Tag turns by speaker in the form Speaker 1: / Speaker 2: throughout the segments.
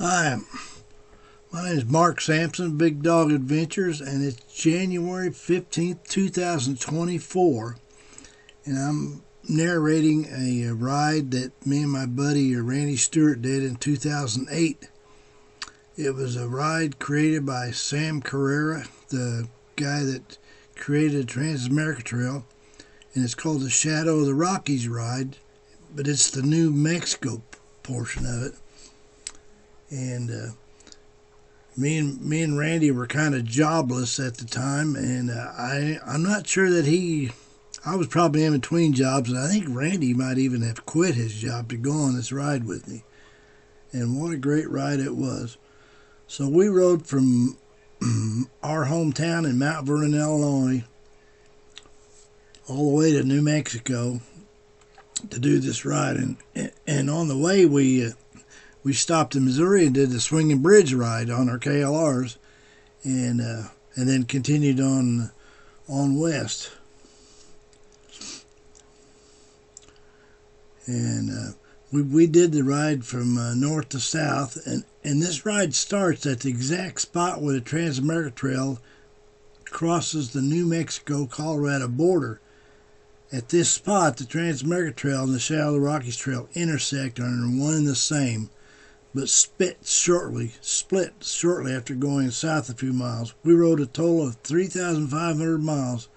Speaker 1: Hi, my name is Mark Sampson, Big Dog Adventures, and it's January 15th, 2024, and I'm narrating a ride that me and my buddy Randy Stewart did in 2008. It was a ride created by Sam Carrera, the guy that created the Trans-America Trail, and it's called the Shadow of the Rockies ride, but it's the New Mexico portion of it. And me and Randy were kind of jobless at the time, and I'm not sure that I was probably in between jobs, and I think Randy might even have quit his job to go on this ride with me. And what a great ride it was. So we rode from our hometown in Mount Vernon, Illinois, all the way to New Mexico to do this ride. And on the way, we stopped in Missouri and did the Swinging Bridge ride on our KLRs, and then continued on west. And we did the ride from north to south, and this ride starts at the exact spot where the Trans-America Trail crosses the New Mexico-Colorado border. At this spot, the Trans-America Trail and the Shadow of the Rockies Trail intersect and are one and the same, but split shortly after going south a few miles. We rode a total of 3,500 miles.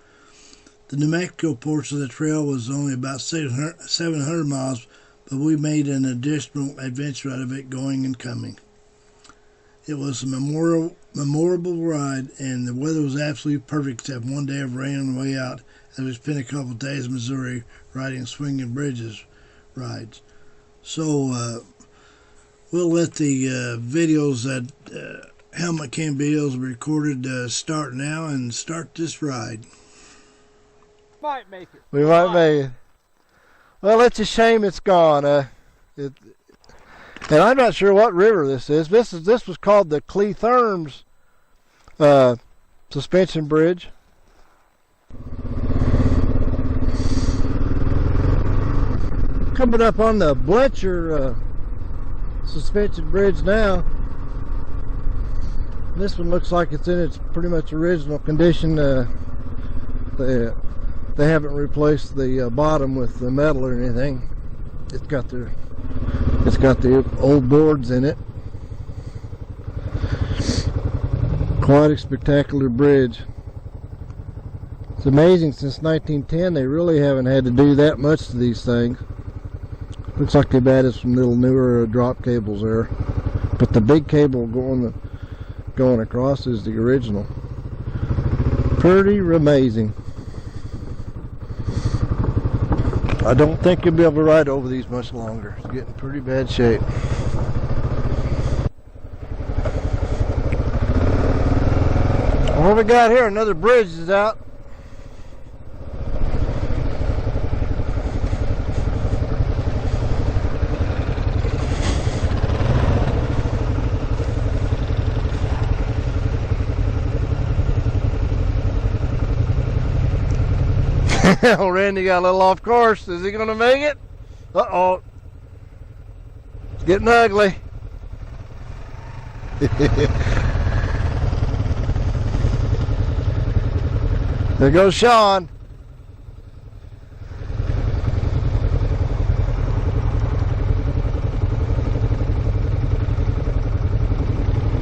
Speaker 1: The New Mexico portion of the trail was only about 700 miles, but we made an additional adventure out of it going and coming. It was a memorable ride, and the weather was absolutely perfect except one day of rain on the way out, as we spent a couple of days in Missouri riding Swinging Bridges rides. So, we'll let the videos that Helmet Cam videos recorded start now and start this ride.
Speaker 2: Might make it.
Speaker 3: We might make it. Well, it's a shame it's gone. And I'm not sure what river this is. This was called the Cletherms suspension bridge. Coming up on the Bletcher suspension bridge now. This one looks like it's in its pretty much original condition. They haven't replaced the bottom with the metal or anything. It's got the old boards in it. Quite a spectacular bridge. It's amazing, since 1910 they really haven't had to do that much to these things. Looks like they've added some little newer drop cables there, but the big cable going across is the original. Pretty amazing. I don't think you'll be able to ride over these much longer. It's getting pretty bad shape. What we got here? Another bridge is out. Oh, Randy got a little off course. Is he going to make it? Uh-oh. It's getting ugly. There goes Sean.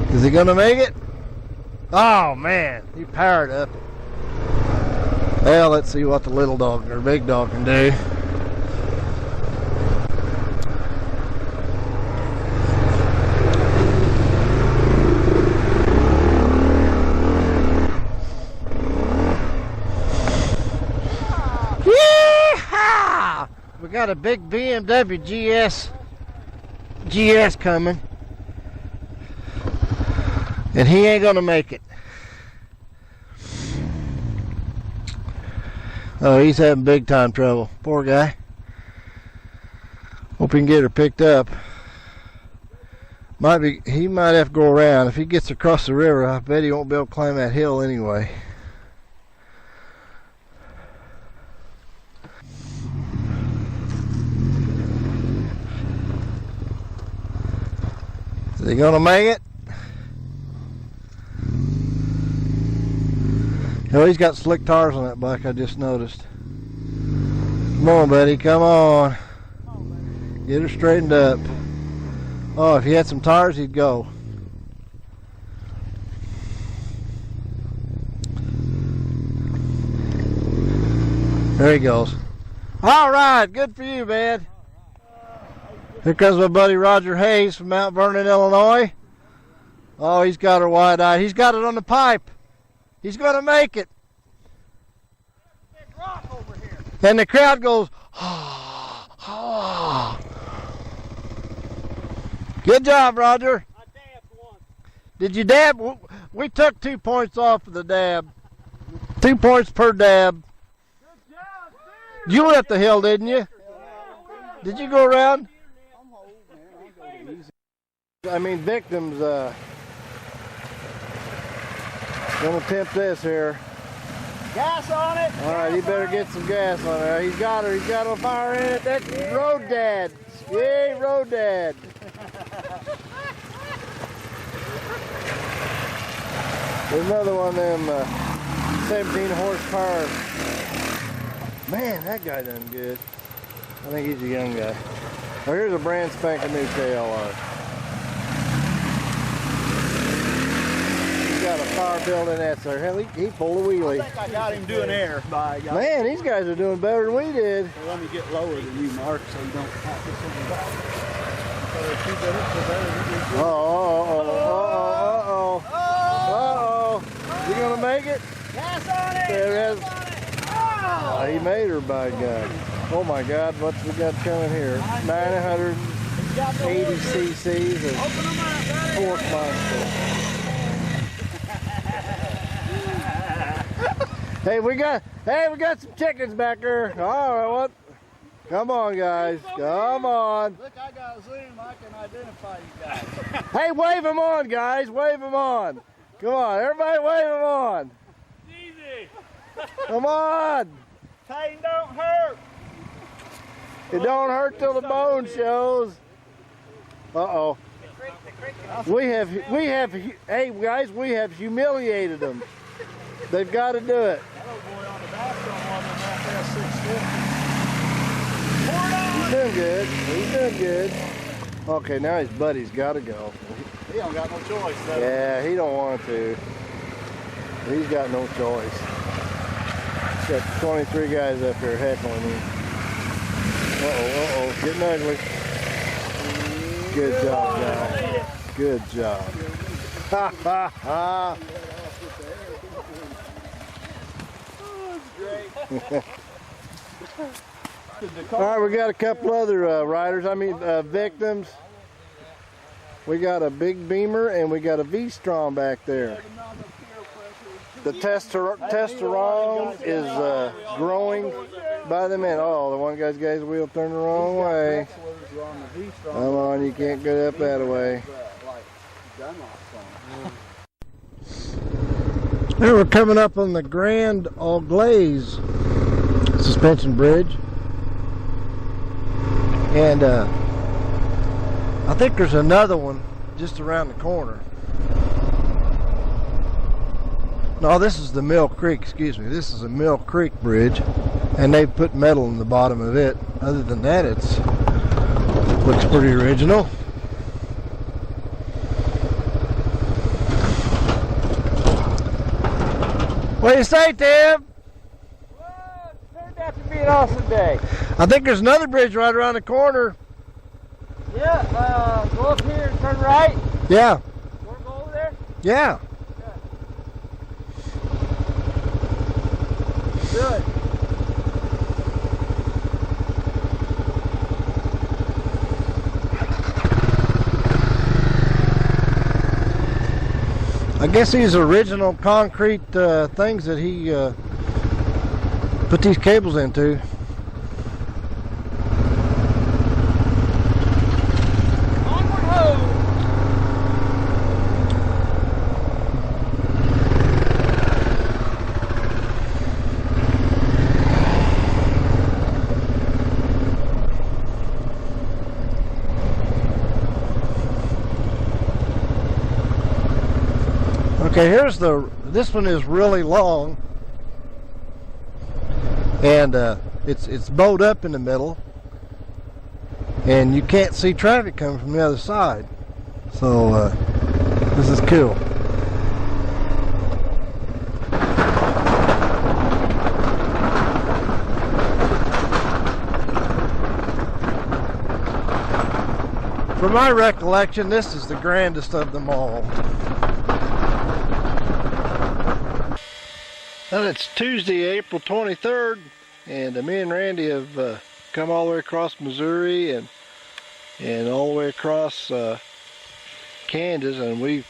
Speaker 3: Is he going to make it? Oh, man. He powered up. Well, let's see what the little dog or big dog can do. Yeehaw! We got a big BMW GS coming, and he ain't gonna make it. Oh, he's having big time trouble. Poor guy. Hope he can get her picked up. He might have to go around. If he gets across the river, I bet he won't be able to climb that hill anyway. Is he gonna make it? Oh, he's got slick tires on that bike, I just noticed. Come on, buddy, come on. Get her straightened up. Oh, if he had some tires, he'd go. There he goes. All right, good for you, man. Here comes my buddy Roger Hayes from Mount Vernon, Illinois. Oh, he's got her wide-eyed. He's got it on the pipe. He's going to make it. And the crowd goes, ah, ah. Good job, Roger.
Speaker 2: I dabbed once.
Speaker 3: Did you dab? We took 2 points off of the dab. 2 points per dab.
Speaker 2: Good job, dude.
Speaker 3: You went up the hill, didn't you? Did you go around? I mean, victims gonna attempt this here.
Speaker 2: Gas on it.
Speaker 3: All right, he better get some gas on there. He's got her. He's got a fire in it. That's Road Dad. Yay, Road Dad. There's another one of them 17 horsepower. Man, that guy done good. I think he's a young guy. Oh, here's a brand spanking new KLR. He's got a power building that's there. Hell, he pulled a wheelie.
Speaker 2: I think I got him doing air.
Speaker 3: Man, these guys are doing better than we did.
Speaker 2: So let me get lower than you, Mark, so you don't have this on the back.
Speaker 3: Uh-oh. You gonna make it?
Speaker 2: Gas on it.
Speaker 3: There it is.
Speaker 2: Oh,
Speaker 3: He made her, by God. Oh my God, what's we got coming here? 980 cc's of torque monster. Hey, we got some chickens back there. All right, what? Come on, guys. Come on.
Speaker 2: look, I got a zoom. I can identify you guys.
Speaker 3: Hey, wave them on, guys. Wave them on. Come on, everybody wave them on.
Speaker 2: Easy.
Speaker 3: Come on.
Speaker 2: Pain don't hurt.
Speaker 3: It don't hurt till the bone shows. Uh-oh. Hey guys, we have humiliated them. They've got to do it.
Speaker 2: That old boy on the back don't want them out there 650.
Speaker 3: He's doing good. He's doing good. Okay, now his buddy's got to go.
Speaker 2: He don't got no choice, though.
Speaker 3: Yeah, he don't want to. He's got no choice. Got 23 guys up here heckling him. Uh-oh, getting ugly. Good job, guys. Good job. Ha, ha, ha. All right, we got a couple other riders, victims. We got a big Beamer and we got a V-Strom back there. The testosterone is growing by the minute. Oh, the one guy's got his wheel turned the wrong way. Come on, you can't get up that way. Now we're coming up on the Grand Auglaize suspension bridge. And I think there's another one just around the corner. No, this is the Mill Creek, excuse me. This is a Mill Creek bridge, and they put metal in the bottom of it. Other than that, it's looks pretty original. What do you say, Tim?
Speaker 2: Well, it turned out to be an awesome day.
Speaker 3: I think there's another bridge right around the corner.
Speaker 2: Yeah, go up here and turn right.
Speaker 3: Yeah.
Speaker 2: You want to go over there?
Speaker 3: Yeah.
Speaker 2: Good.
Speaker 3: I guess these original concrete things that he put these cables into.
Speaker 2: Onward ho!
Speaker 3: Okay, this one is really long, and it's bowed up in the middle, and you can't see traffic coming from the other side. So this is cool. From my recollection, this is the grandest of them all. Well, it's Tuesday, April 23rd, and me and Randy have come all the way across Missouri and all the way across Kansas, and we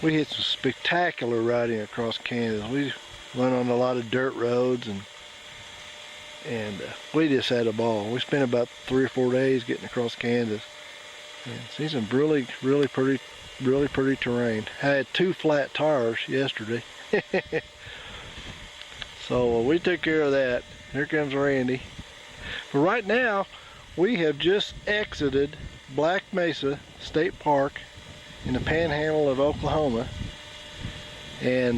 Speaker 3: hit some spectacular riding across Kansas. We went on a lot of dirt roads, and we just had a ball. We spent about 3 or 4 days getting across Kansas. And see some really pretty terrain. I had 2 flat tires yesterday. So we took care of that. Here comes Randy. But right now, we have just exited Black Mesa State Park in the panhandle of Oklahoma. And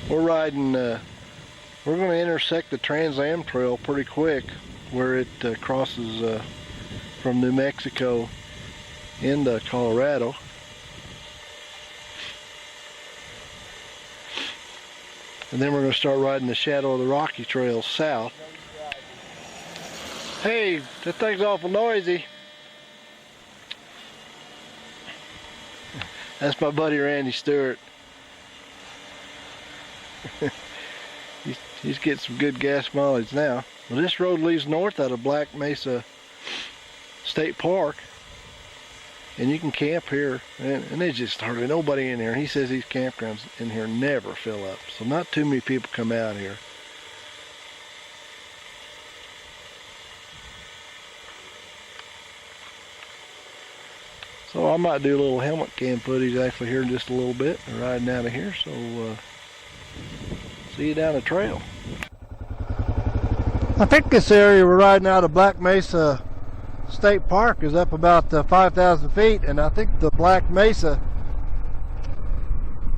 Speaker 3: we're riding, we're going to intersect the Trans Am Trail pretty quick, where it crosses from New Mexico into Colorado. And then we're going to start riding the Shadow of the Rockies trail south. Hey, that thing's awful noisy. That's my buddy Randy Stewart. He's getting some good gas mileage now. Well, this road leads north out of Black Mesa State Park, and you can camp here, and there's just hardly nobody in here. He says these campgrounds in here never fill up, so not too many people come out here. So I might do a little helmet cam footage actually here in just a little bit, riding out of here. So see you down the trail. I think this area we're riding out of Black Mesa State Park is up about 5,000 feet, and I think the Black Mesa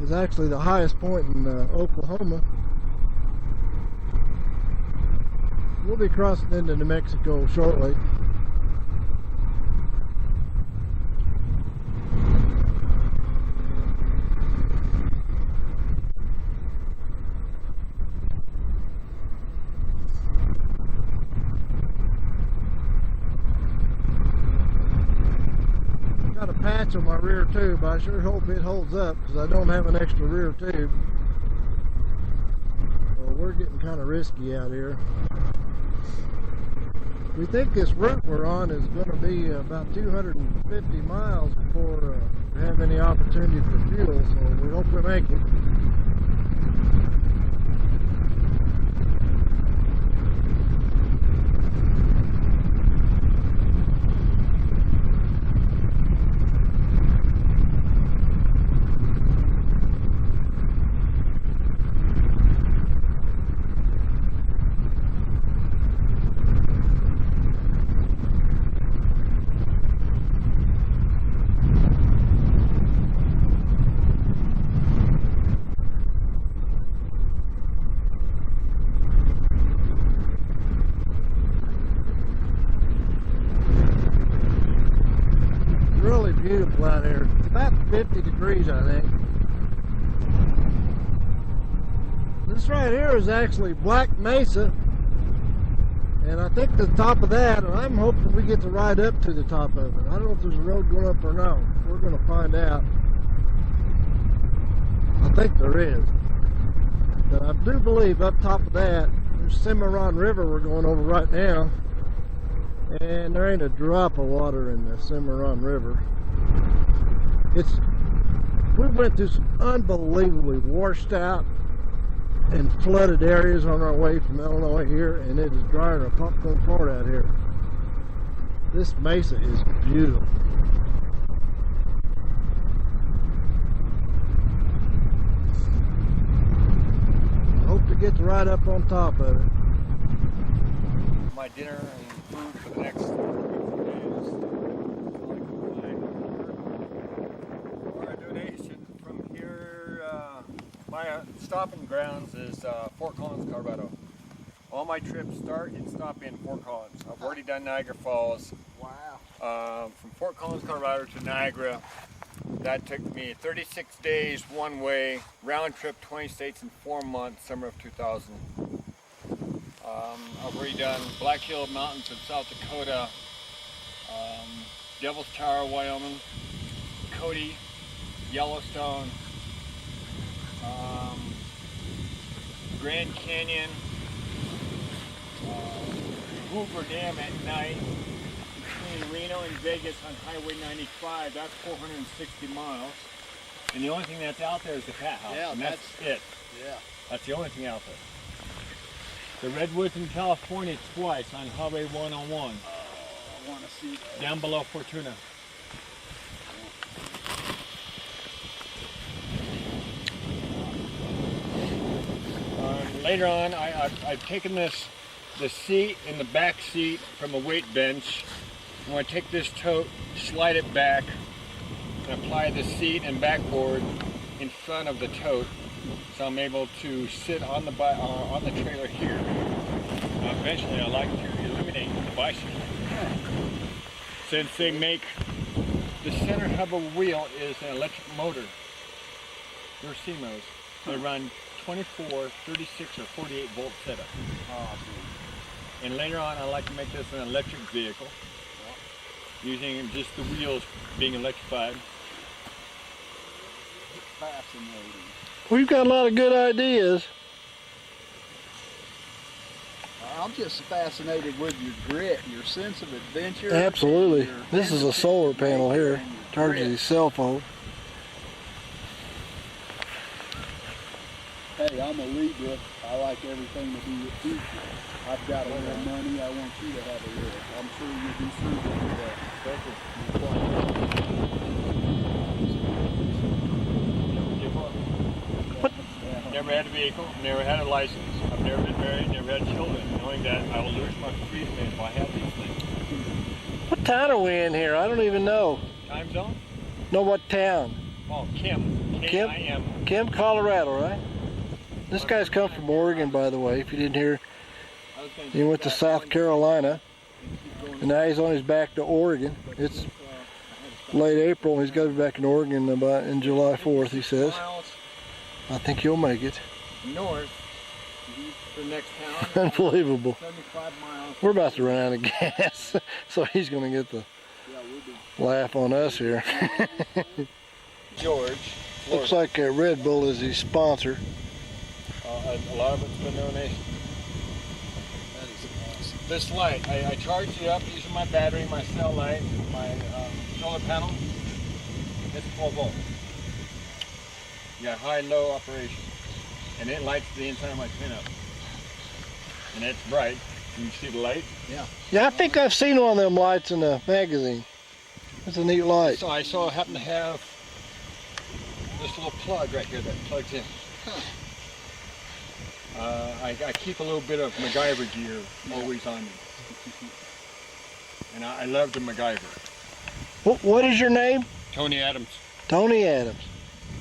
Speaker 3: is actually the highest point in Oklahoma. We'll be crossing into New Mexico shortly. Patch on my rear tube. I sure hope it holds up because I don't have an extra rear tube. So we're getting kind of risky out here. We think this route we're on is going to be about 250 miles before we have any opportunity for fuel, so we hope we make it. Beautiful out here. It's about 50 degrees, I think. This right here is actually Black Mesa, and I think the top of that, and I'm hoping we get to ride up to the top of it. I don't know if there's a road going up or not. We're going to find out. I think there is. But I do believe up top of that, there's Cimarron River we're going over right now, and there ain't a drop of water in the Cimarron River. We went through some unbelievably washed out and flooded areas on our way from Illinois here, and it is drier than a popcorn fart out here. This mesa is beautiful. I hope to get to ride up on top of it.
Speaker 4: My dinner and food for the next 3 or 4 days. Or a donation from stopping grounds is Fort Collins, Colorado. All my trips start and stop in Fort Collins. I've already done Niagara Falls.
Speaker 2: Wow.
Speaker 4: From Fort Collins, Colorado to Niagara, that took me 36 days one way, round trip 20 states in 4 months, summer of 2000. I've already done Black Hill Mountains of South Dakota, Devil's Tower, Wyoming, Cody, Yellowstone, Grand Canyon, Hoover Dam at night, between Reno and Vegas on Highway 95. That's 460 miles. And the only thing that's out there is the Cat House.
Speaker 2: Yeah,
Speaker 4: and that's it.
Speaker 2: Yeah.
Speaker 4: That's the only thing out there. The Redwoods in California twice on Highway 101.
Speaker 2: I want to see that.
Speaker 4: Down below Fortuna. Later on, I've taken the seat in the back seat from a weight bench. I'm going to take this tote, slide it back, and apply the seat and backboard in front of the tote, so I'm able to sit on the trailer here. Eventually, I like to eliminate the bicycle, since they make the center hub of a wheel is an electric motor. They're CMOs. They run 24, 36, or 48 volt setup. And later on, I like to make this an electric vehicle, using just the wheels being electrified.
Speaker 2: Fascinating.
Speaker 3: We've got a lot of good ideas.
Speaker 2: I'm just fascinated with your grit, your sense of adventure.
Speaker 3: Absolutely.
Speaker 2: your
Speaker 3: This is a solar panel here.
Speaker 2: and your
Speaker 3: Charges
Speaker 2: grit.
Speaker 3: his cell phone.
Speaker 2: Hey, I'm a Libra. I like everything to do with future. I've got a little money. I want you to have a little. I'm sure you'll be frugal with that.
Speaker 4: Never had a vehicle, never had a license. I've never been married, never had children, knowing that I will lose my freedom if I have these things.
Speaker 3: What town are we in here? I don't even know.
Speaker 4: Time zone?
Speaker 3: Know what town?
Speaker 4: Oh, Kim. K-I-M.
Speaker 3: Kim, Colorado, right? This guy's come from Oregon, by the way, if you didn't hear. He went to South Carolina, and now he's on his back to Oregon. It's late April, and he's got to be back in Oregon about in July 4th, he says. I think he'll make it.
Speaker 4: North, the next town.
Speaker 3: Unbelievable.
Speaker 4: 75 miles.
Speaker 3: We're about to run out of gas, so he's going to get the laugh on us here.
Speaker 4: George, Florida.
Speaker 3: Looks like Red Bull is his sponsor.
Speaker 4: A lot of it's been donation.
Speaker 2: That is awesome.
Speaker 4: This light, I charge it up using my battery, my cell light, my solar panel. It's 12 volts. You got high, low operation. And it lights the inside of my pinup. And it's bright. Can you see the light?
Speaker 2: Yeah.
Speaker 3: Yeah, I think I've seen one of them lights in a magazine. That's a neat light.
Speaker 4: So I happen to have this little plug right here that plugs in. I keep a little bit of MacGyver gear always on me. And I love the MacGyver.
Speaker 3: What is your name?
Speaker 4: Tony Adams.
Speaker 3: Tony Adams.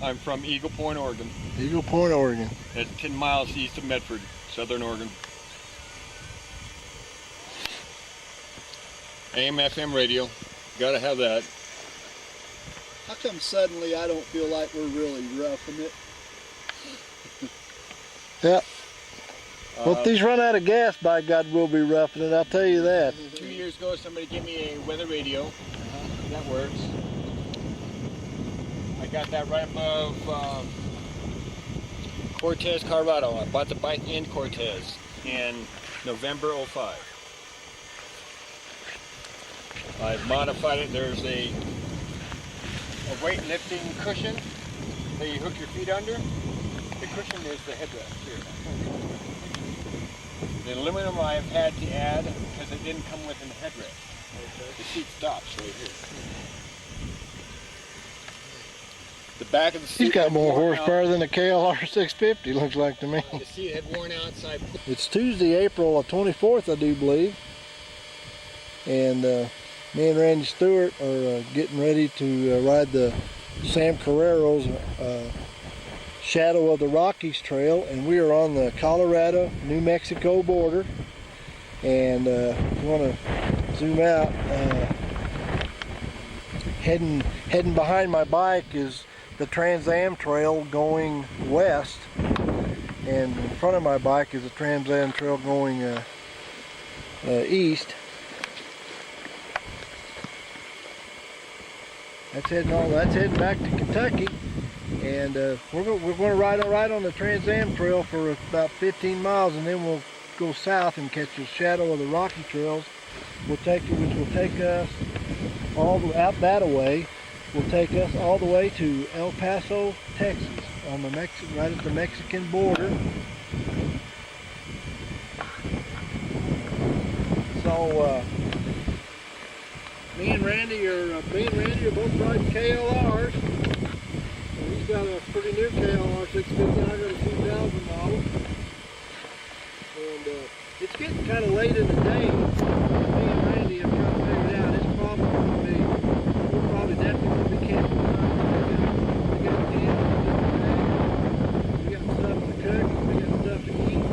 Speaker 4: I'm from Eagle Point, Oregon.
Speaker 3: Eagle Point, Oregon.
Speaker 4: It's 10 miles east of Medford, Southern Oregon. AM/FM radio. Gotta have that.
Speaker 2: How come suddenly I don't feel like we're really roughing it?
Speaker 3: Yep. Well, if these run out of gas, by God, we'll be roughing it. I'll tell you that.
Speaker 4: 2 years ago, somebody gave me a weather radio. That works. I got that right above Cortez, Colorado. I bought the bike in Cortez in November '05. I've modified it. There's a weightlifting cushion that you hook your feet under. The cushion is the headrest here. The aluminum I've had to add because it didn't come with a headrest. The seat stops right here. The back of the seat.
Speaker 3: He's got more
Speaker 4: had worn
Speaker 3: horsepower
Speaker 4: out.
Speaker 3: than a KLR 650, looks like to me.
Speaker 4: The seat had worn out, so I put
Speaker 3: It's Tuesday, April 24th, I do believe. And me and Randy Stewart are getting ready to ride the Sam Carrero's Shadow of the Rockies trail, and we are on the Colorado-New Mexico border. And if you want to zoom out, heading behind my bike is the Trans Am Trail going west, and in front of my bike is the Trans Am Trail going east. That's heading back to Kentucky, and we're going to ride on the Trans Am Trail for about 15 miles, and then we'll go south and catch the Shadow of the Rocky trails. Which will take us all the out that way. Will take us all the way to El Paso, Texas, on the right at the Mexican border. So me and Randy are both riding KLRs. And he's got a pretty new KLR 650. I got a 2000 model. And it's getting kind of late in the day. Me and Randy have trying to figure it out. It's probably going to be, we're probably definitely going to be camping tonight. We got tent, we got stuff to cook, we got stuff to eat.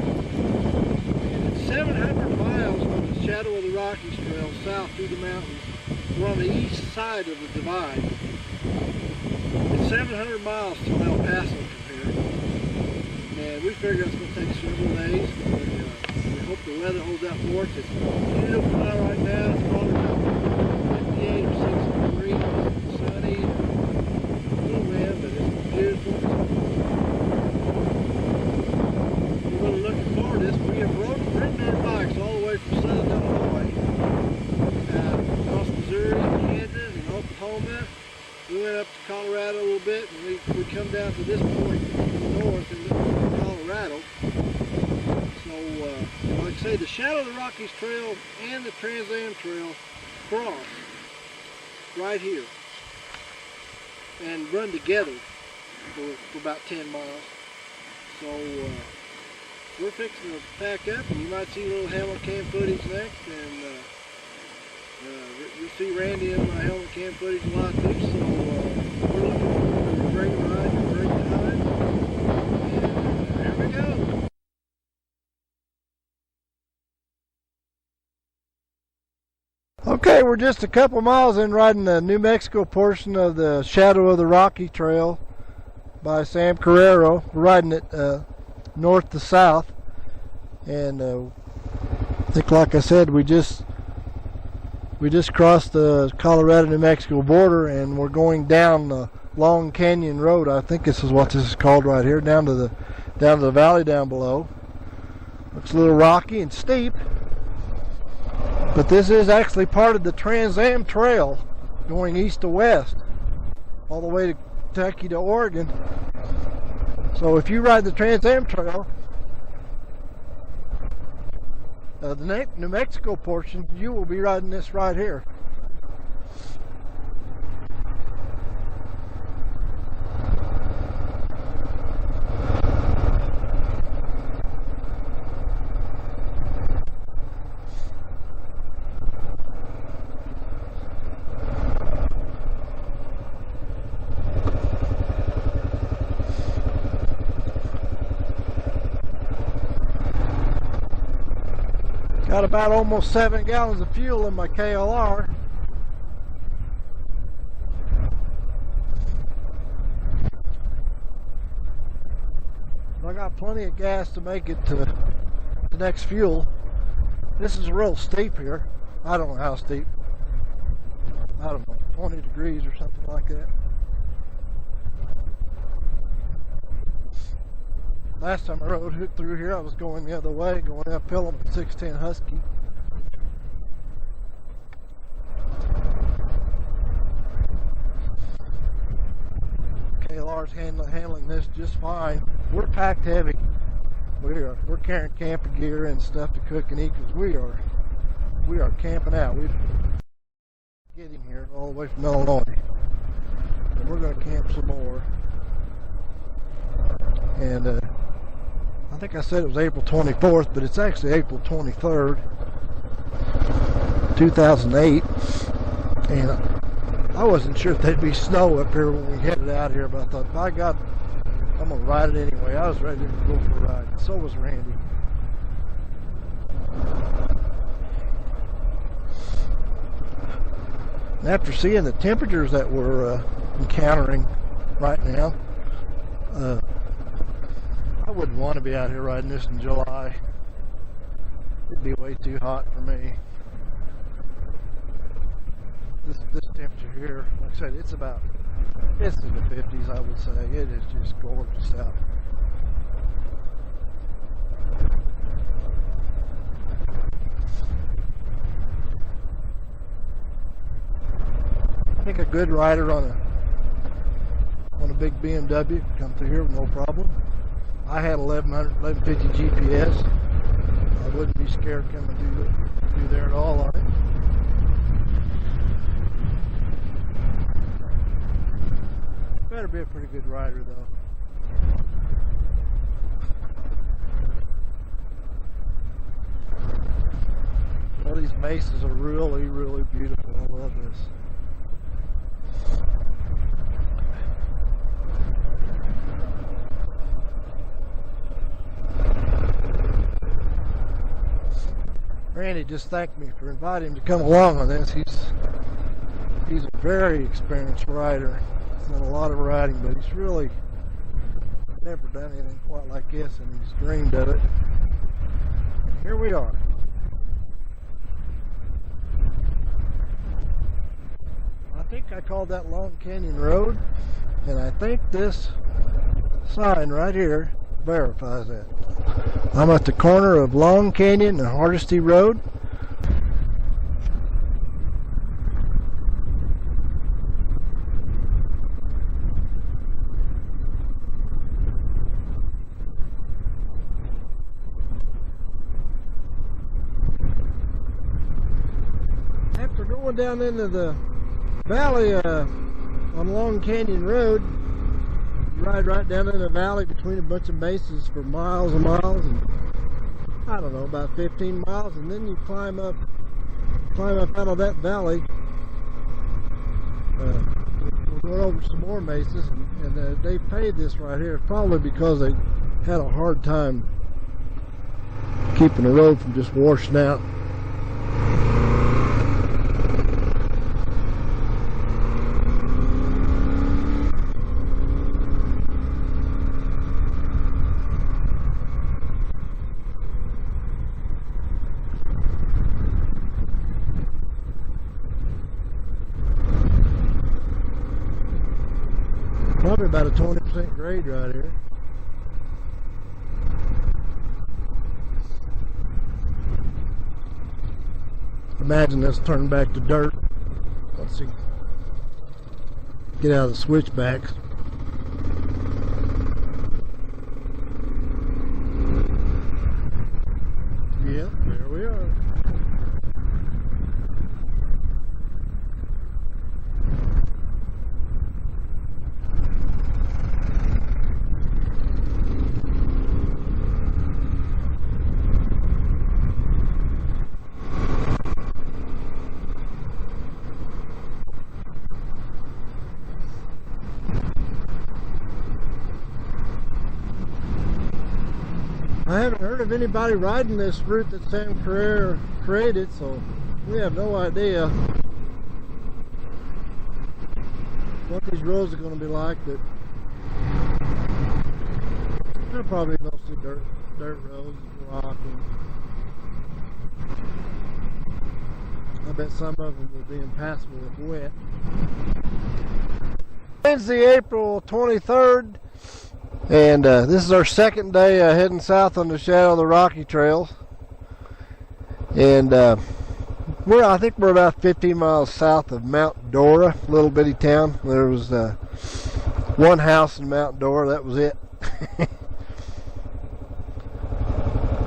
Speaker 3: And it's 700 miles from the Shadow of the Rockies trail south through the mountains. We're on the east side of the divide. It's 700 miles to El Paso from here. And we figure it's going to take several days. We hope the weather holds out for us. It's beautiful out right now. It's probably about 58 or 60 degrees. It's sunny. A little wind, but it's beautiful. We're really looking forward to this. We have ridden our bikes all the way from Southern Illinois, across Missouri, Kansas, and Oklahoma. We went up to Colorado a little bit, and we come down to this point north in Colorado. So, like I say, the Shadow of the Rockies Trail and the Trans Am Trail cross right here and run together for about 10 miles. So, we're fixing to pack up, and you might see a little helmet cam footage next, and you'll see Randy in my helmet cam footage a lot too. So, we're looking forward to a great ride and a great time. And here we go. Okay, we're just a couple miles in riding the New Mexico portion of the Shadow of the Rocky Trail by Sam Carrero. We're riding it north to south, and I think, like I said, we just crossed the Colorado-New Mexico border, and we're going down the Long Canyon Road. I think this is what this is called right here, down to the valley down below. Looks a little rocky and steep, but this is actually part of the Trans Am Trail going east to west all the way to Kentucky to Oregon. So if you ride the Trans Am Trail, the New Mexico portion, you will be riding this right here. Got about almost 7 gallons of fuel in my KLR. I got plenty of gas to make it to the next fuel. This is real steep here. I don't know how steep. I don't know, 20 degrees or something like that. Last time I rode through here, I was going the other way, going uphill on the 610 Husky. KLR's handling this just fine. We're packed heavy. We're carrying camping gear and stuff to cook and eat, because we are camping out. We're getting here all the way from Illinois, and we're going to camp some more. And I think I said it was April 24th, but it's actually April 23rd, 2008. And I wasn't sure if there'd be snow up here when we headed out here, but I thought, by God, I'm gonna ride it anyway. I was ready to go for a ride. So was Randy. And after seeing the temperatures that we're encountering right now, I wouldn't want to be out here riding this in July. It'd be way too hot for me. This temperature here, like I said, it's in the 50s, I would say. It is just gorgeous out. I think a good rider on a big BMW could come through here with no problem. I had 1150 GPS. I wouldn't be scared coming through there at all on it. Better be a pretty good rider though. All these mesas are really, really beautiful. I love this. Randy just thanked me for inviting him to come along on this. He's a very experienced rider. He's done a lot of riding, but he's really never done anything quite like this, and he's dreamed of it. Here we are. I think I called that Long Canyon Road, and I think this sign right here verifies that. I'm at the corner of Long Canyon and Hardesty Road. After going down into the valley on Long Canyon Road, ride right down in the valley between a bunch of mesas for miles and miles, and I don't know, about 15 miles, and then you climb up out of that valley. We're going over some more mesas, and they paved this right here probably because they had a hard time keeping the road from just washing out. Probably about a 20% grade right here. Imagine this turning back to dirt. Let's see. Get out of the switchbacks. Yep, there we are. I haven't heard of anybody riding this route that Sam Carrera created, so we have no idea what these roads are going to be like. But they're probably mostly dirt roads, rock, and I bet some of them will be impassable if wet. Wednesday, April 23rd. And this is our second day heading south on the Shadow of the Rocky trails, and I think we're about 15 miles south of Mount Dora, little bitty town. There was one house in Mount Dora, that was it.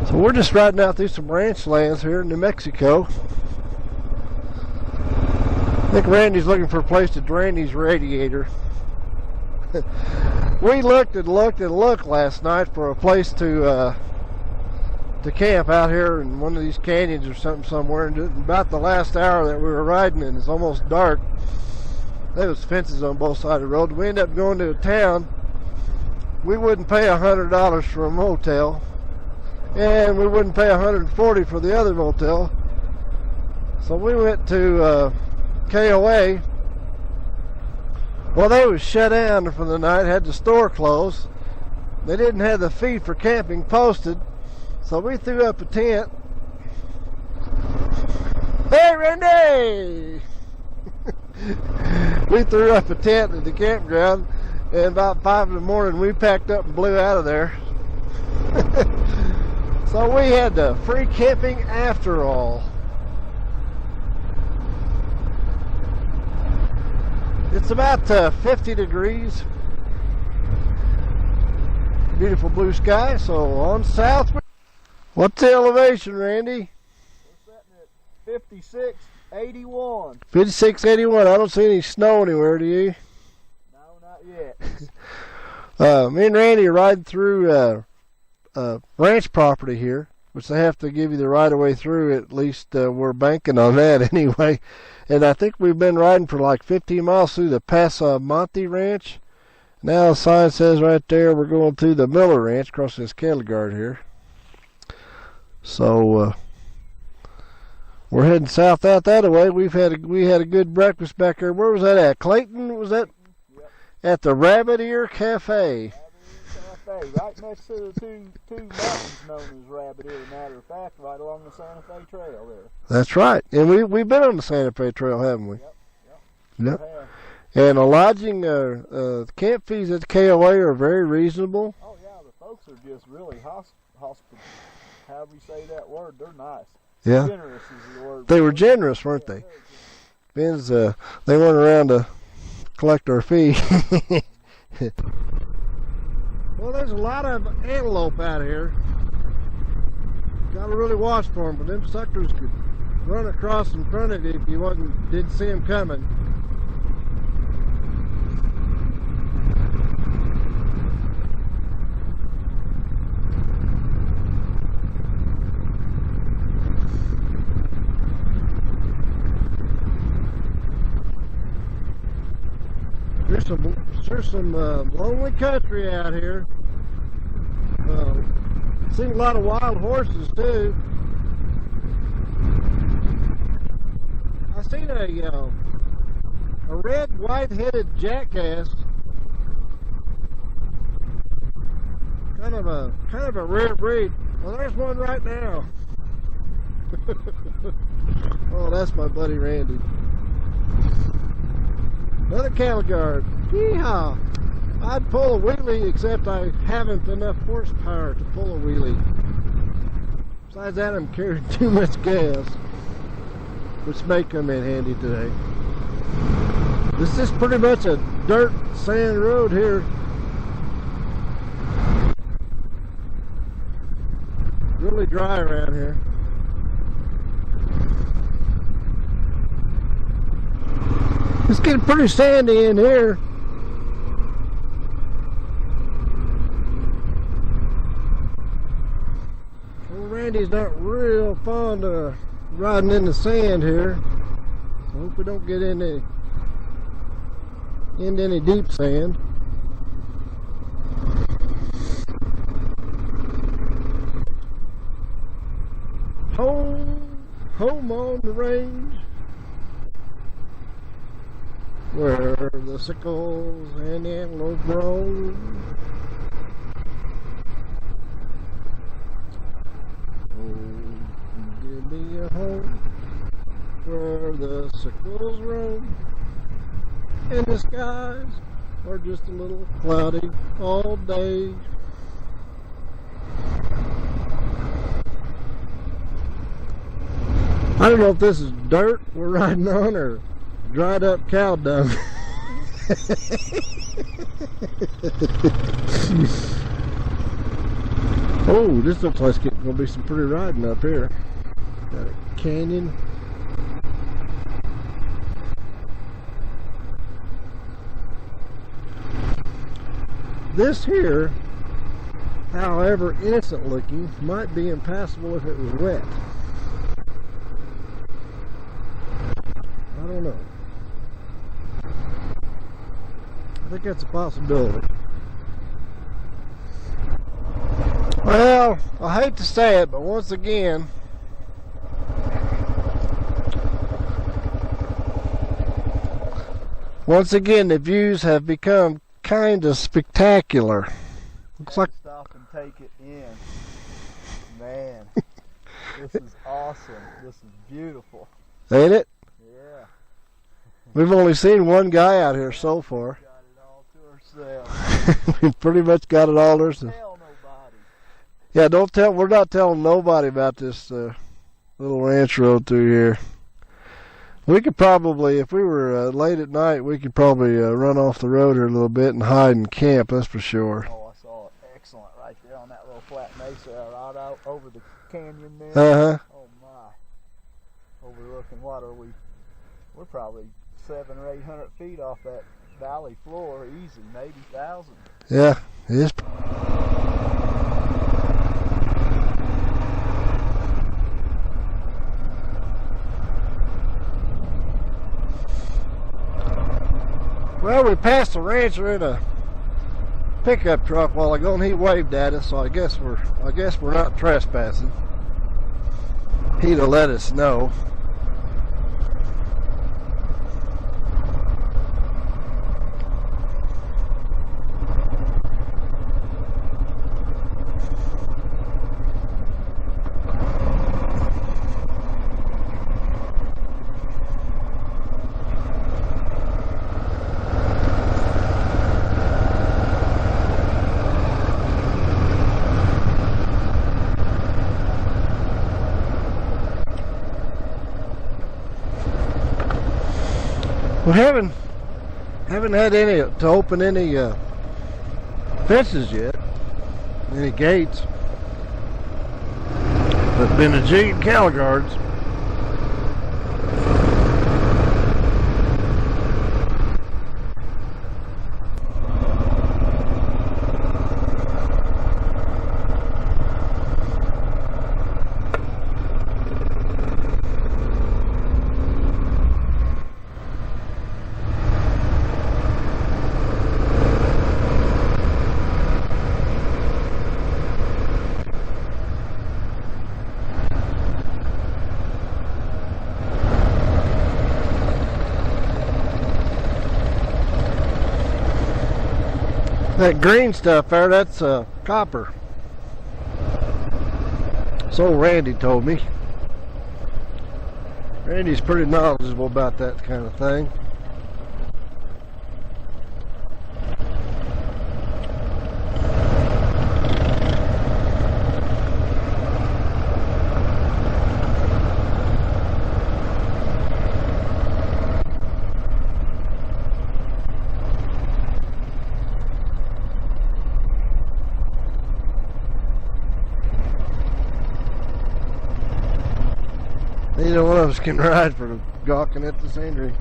Speaker 3: So we're just riding out through some ranch lands here in New Mexico. I think Randy's looking for a place to drain his radiator. We looked and looked and looked last night for a place to camp out here in one of these canyons or something somewhere, and about the last hour that we were riding, and it's almost dark, there was fences on both sides of the road. We ended up going to a town we wouldn't pay $100 for a motel, and we wouldn't pay $140 for the other motel. So we went to KOA. Well, they was shut down for the night, had the store closed. They didn't have the fee for camping posted, so we threw up a tent. Hey, Randy! We threw up a tent at the campground, and about 5 in the morning we packed up and blew out of there. So we had the free camping after all. It's about 50 degrees. Beautiful blue sky, so on south. What's the elevation, Randy?
Speaker 2: We're setting at 5681.
Speaker 3: 5681. I don't see any snow anywhere, do you?
Speaker 2: No, not yet.
Speaker 3: Me and Randy are riding through ranch property here, which they have to give you the right of way through. At least we're banking on that anyway. And I think we've been riding for like 15 miles through the Pasamonte Ranch. Now the sign says right there we're going to the Miller Ranch across this cattle guard here. So we're heading south out that way. We had a good breakfast back there. Where was that at? Clayton? Was that?
Speaker 2: Yep.
Speaker 3: At the Rabbit Ear Cafe.
Speaker 2: Rabbit Ear Cafe, right next to the two mountains known as Rabbit Ear. Matter of fact, right along the Santa Fe Trail there.
Speaker 3: That's right. And we've been on the Santa Fe Trail, haven't we?
Speaker 2: Yep.
Speaker 3: Yep. And the lodging, camp fees at the KOA are very reasonable.
Speaker 2: Oh yeah, the folks are just really hospitable. However you say that word, they're nice.
Speaker 3: Yeah.
Speaker 2: Generous is the word.
Speaker 3: They were generous, weren't they? Ben's, they weren't around to collect our fee. Well, there's a lot of antelope out here. Gotta really watch for them, but them suckers could run across in front of you if you didn't see them coming. There's some lonely country out here. Seen a lot of wild horses too. I seen a red white-headed jackass. Kind of a rare breed. Well, there's one right now. Oh, that's my buddy Randy. Another cattle guard. Yeehaw! I'd pull a wheelie, except I haven't enough horsepower to pull a wheelie. Besides that, I'm carrying too much gas, which may come in handy today. This is pretty much a dirt sand road here. Really dry around here. It's getting pretty sandy in here. Old Randy's not real fond of riding in the sand here. I hope we don't get into any deep sand. Home on the range, where the sickles and the antelope grow. Oh, give me a home where the sickles roam, and the skies are just a little cloudy all day. I don't know if this is dirt we're riding on or dried up cow dung. Oh, this looks like it's going to be some pretty riding up here. Got a canyon. This here, however innocent looking, might be impassable if it was wet. I don't know. I think that's a possibility. Well, I hate to say it, but once again, the views have become kind of spectacular. Looks like
Speaker 2: stop and take it in. Man, this is awesome. This is beautiful.
Speaker 3: Ain't it?
Speaker 2: Yeah.
Speaker 3: We've only seen one guy out here so far.
Speaker 2: Got it all to ourselves.
Speaker 3: We've pretty much got it all ourselves.
Speaker 2: Tell nobody.
Speaker 3: Yeah, don't tell. We're not telling nobody about this little ranch road through here. We could probably, if we were late at night, we could probably run off the road here a little bit and hide and camp. That's for sure.
Speaker 2: Oh, I saw it. Excellent right there on that little flat mesa right out over the canyon there.
Speaker 3: Uh-huh.
Speaker 2: Oh my. Overlooking what are we? We're probably 700 or 800 feet off that valley floor, easy, maybe 1,000.
Speaker 3: Yeah, it is. Well, we passed the rancher in a pickup truck a while ago, and he waved at us. So I guess we're not trespassing. He'd have let us know. We haven't had any to open any fences yet, any gates. But been a jigging cattle guards. That green stuff there, that's copper. So Randy told me. Randy's pretty knowledgeable about that kind of thing. Neither one of us can ride for gawking at the scenery.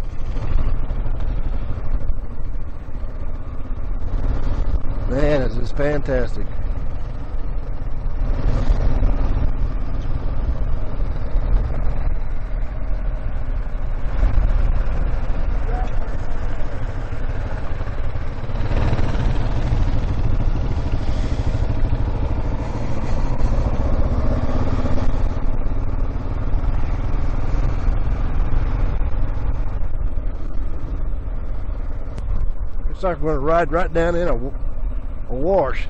Speaker 3: Man, this is fantastic. Looks like we're going to ride right down in a wash.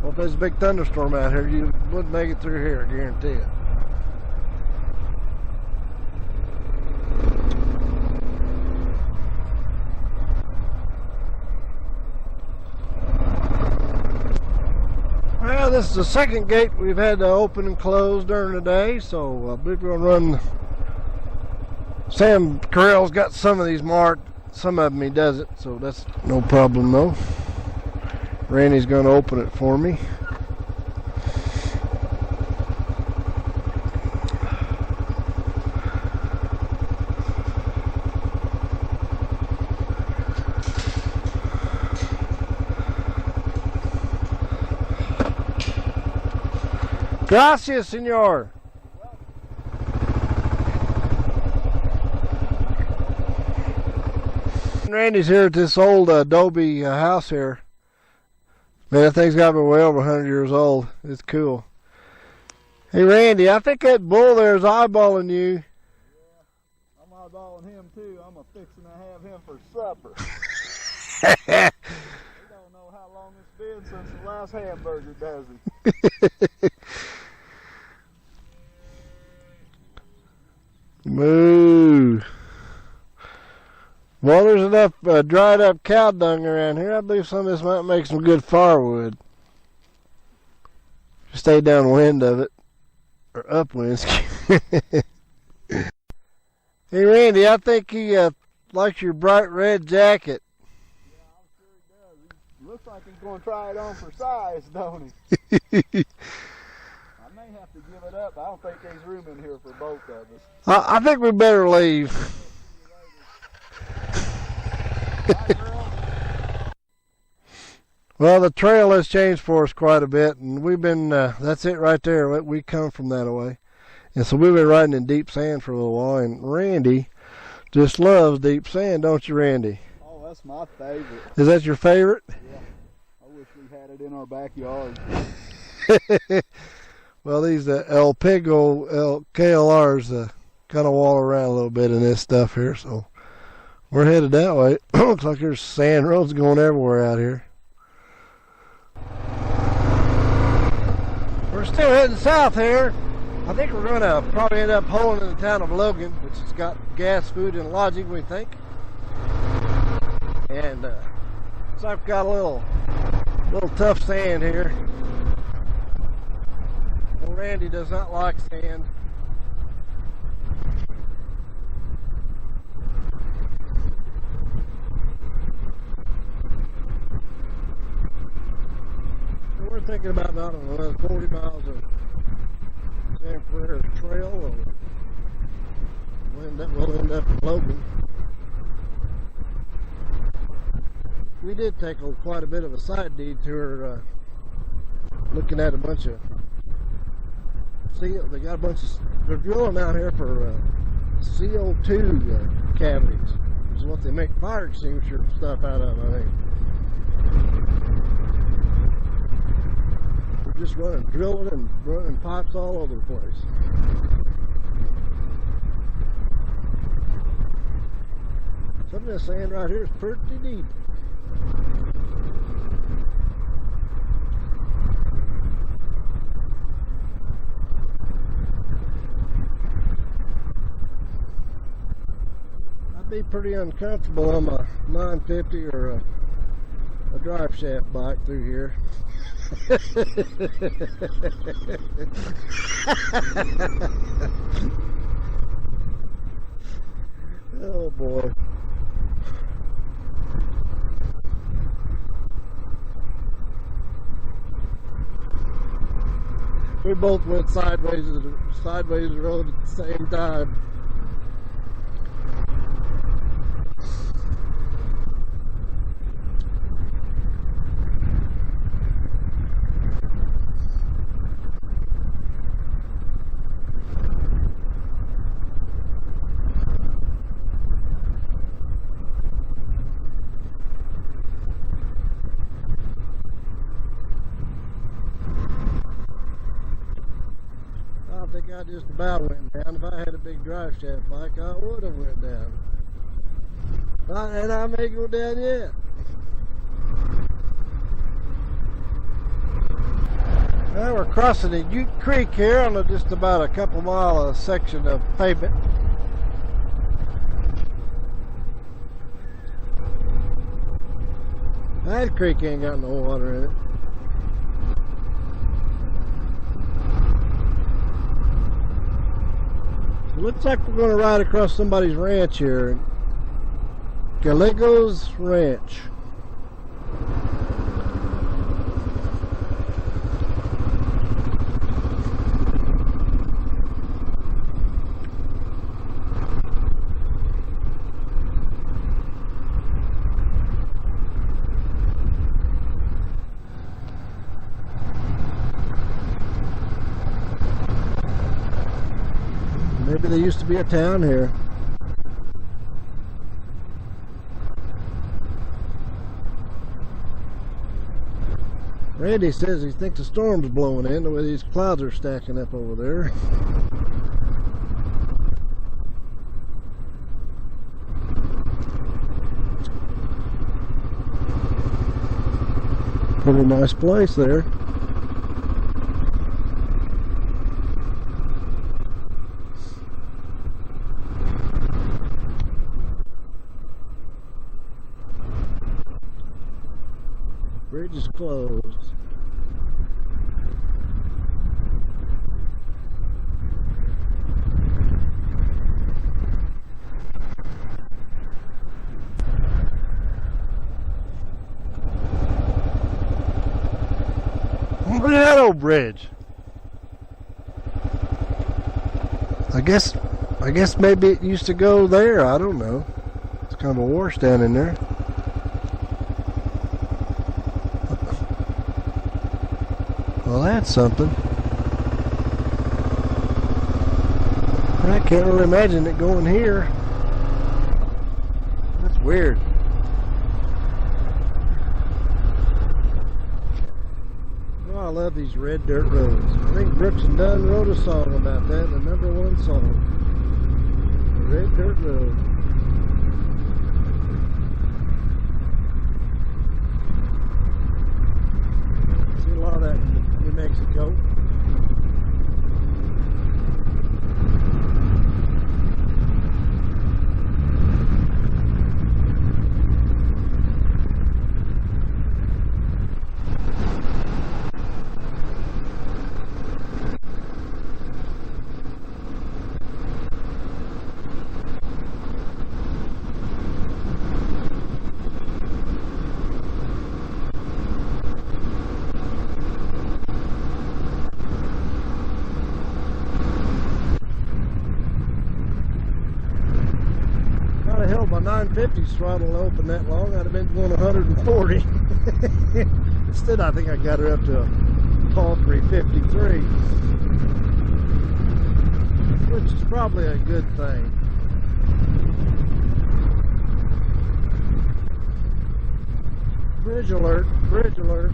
Speaker 3: Well, if there's a big thunderstorm out here, you wouldn't make it through here, I guarantee it. Well, this is the second gate we've had to open and close during the day, so I believe we're going to run. Sam Carell's got some of these marked. Some of them he doesn't, so that's no problem though. Randy's going to open it for me. Gracias, señor. Randy's here at this old adobe house here. Man, that thing's got to be well over 100 years old. It's cool. Hey, Randy, I think that bull there is eyeballing you.
Speaker 2: Yeah, I'm eyeballing him too. I'm fixing to have him for supper. We don't know how long it's been since the last hamburger, does he?
Speaker 3: Moo. Well, there's enough dried up cow dung around here. I believe some of this might make some good firewood. Stay downwind of it. Or upwind. Hey, Randy, I think he likes your bright red jacket.
Speaker 2: Yeah, I'm sure he does. He looks like he's going to try it on for size, don't he? I may have to give it up. I don't think there's room in here for both of us.
Speaker 3: I think we better leave. Well, the trail has changed for us quite a bit, and we've been, that's it right there. We come from that away. And so we've been riding in deep sand for a little while, and Randy just loves deep sand, don't you, Randy?
Speaker 2: Oh, that's my favorite.
Speaker 3: Is that your favorite?
Speaker 2: Yeah. I wish we had it in our backyard.
Speaker 3: Well, these El Pigo KLRs kind of wall around a little bit in this stuff here, so we're headed that way. Looks like there's sand roads going everywhere out here. We're still heading south here. I think we're going to probably end up holding in the town of Logan, which has got gas, food, and lodging, we think. And so I've got a little tough sand here. Well, Randy does not like sand. So we're thinking about, I don't know, 40 miles of San Ferrer Trail, or we'll end up in Logan. We did take quite a bit of a side detour, looking at a bunch of seal. They got a bunch of, they're drilling out here for CO2 cavities, which is what they make fire extinguisher stuff out of, I think. We're just drilling and running pipes all over the place. Some of this sand right here is pretty deep. I'd be pretty uncomfortable on my 950 or a drive shaft bike through here. Oh boy. We both went sideways of the road at the same time. I just about went down. If I had a big drive shaft bike, I would have went down. And I may go down yet. Well, we're crossing the Ute Creek here on just about a couple mile section of pavement. That creek ain't got no water in it. Looks like we're going to ride across somebody's ranch here. Gallegos Ranch. Maybe there used to be a town here. Randy says he thinks a storm's blowing in the way these clouds are stacking up over there. Pretty nice place there. Bridge is closed. Look at that old bridge. I guess maybe it used to go there. I don't know. It's kind of a wash down in there. Well, that's something. I can't really imagine it going here. That's weird. Oh, I love these red dirt roads. I think Brooks and Dunn wrote a song about that, the #1 song. The red dirt road. See a lot of that in New Mexico. My 950 throttle open that long, I'd have been going 140. Instead, I think I got her up to a tall 353, which is probably a good thing. Bridge alert, bridge alert.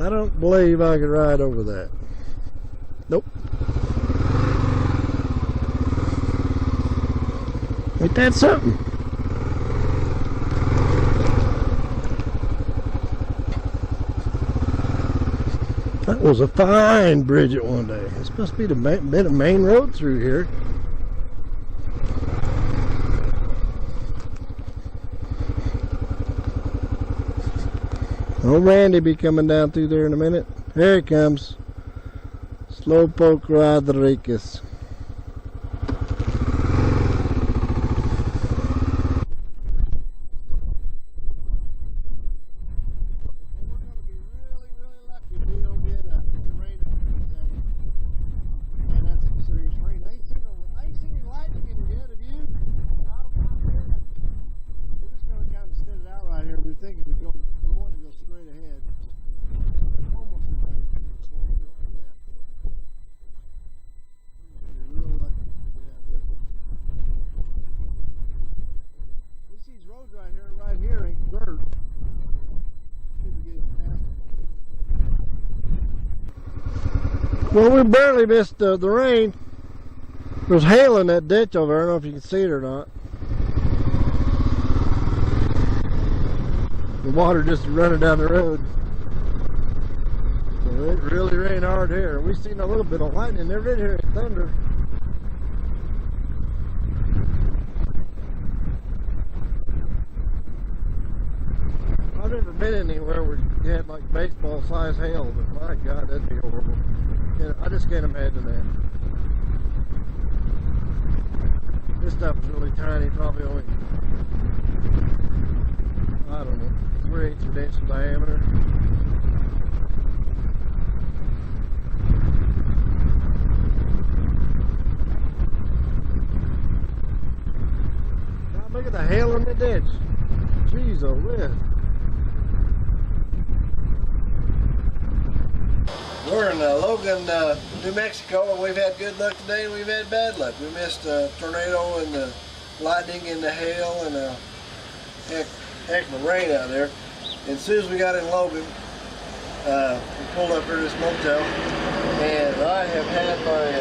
Speaker 3: I don't believe I could ride over that. Nope. Ain't that something? That was a fine bridge at one day. This must be the main road through here. Oh, Randy be coming down through there in a minute. Here he comes. Slowpoke Rodriguez. Well, we barely missed the rain. There's hail in that ditch over there. I don't know if you can see it or not. The water just running down the road. So it really rained hard here. We've seen a little bit of lightning. Never did hear any thunder. I've never been anywhere where you had like baseball-sized hail, but my God, that'd be horrible. I just can't imagine that. This stuff is really tiny, probably only, I don't know, 3/8 of an inch in diameter. Now look at the hail in the ditch. Jeez, oh man. We're in Logan, New Mexico, and we've had good luck today and we've had bad luck. We missed a tornado and the lightning and the hail and a heck of a rain out there. And as soon as we got in Logan, we pulled up here to this motel, and I have had my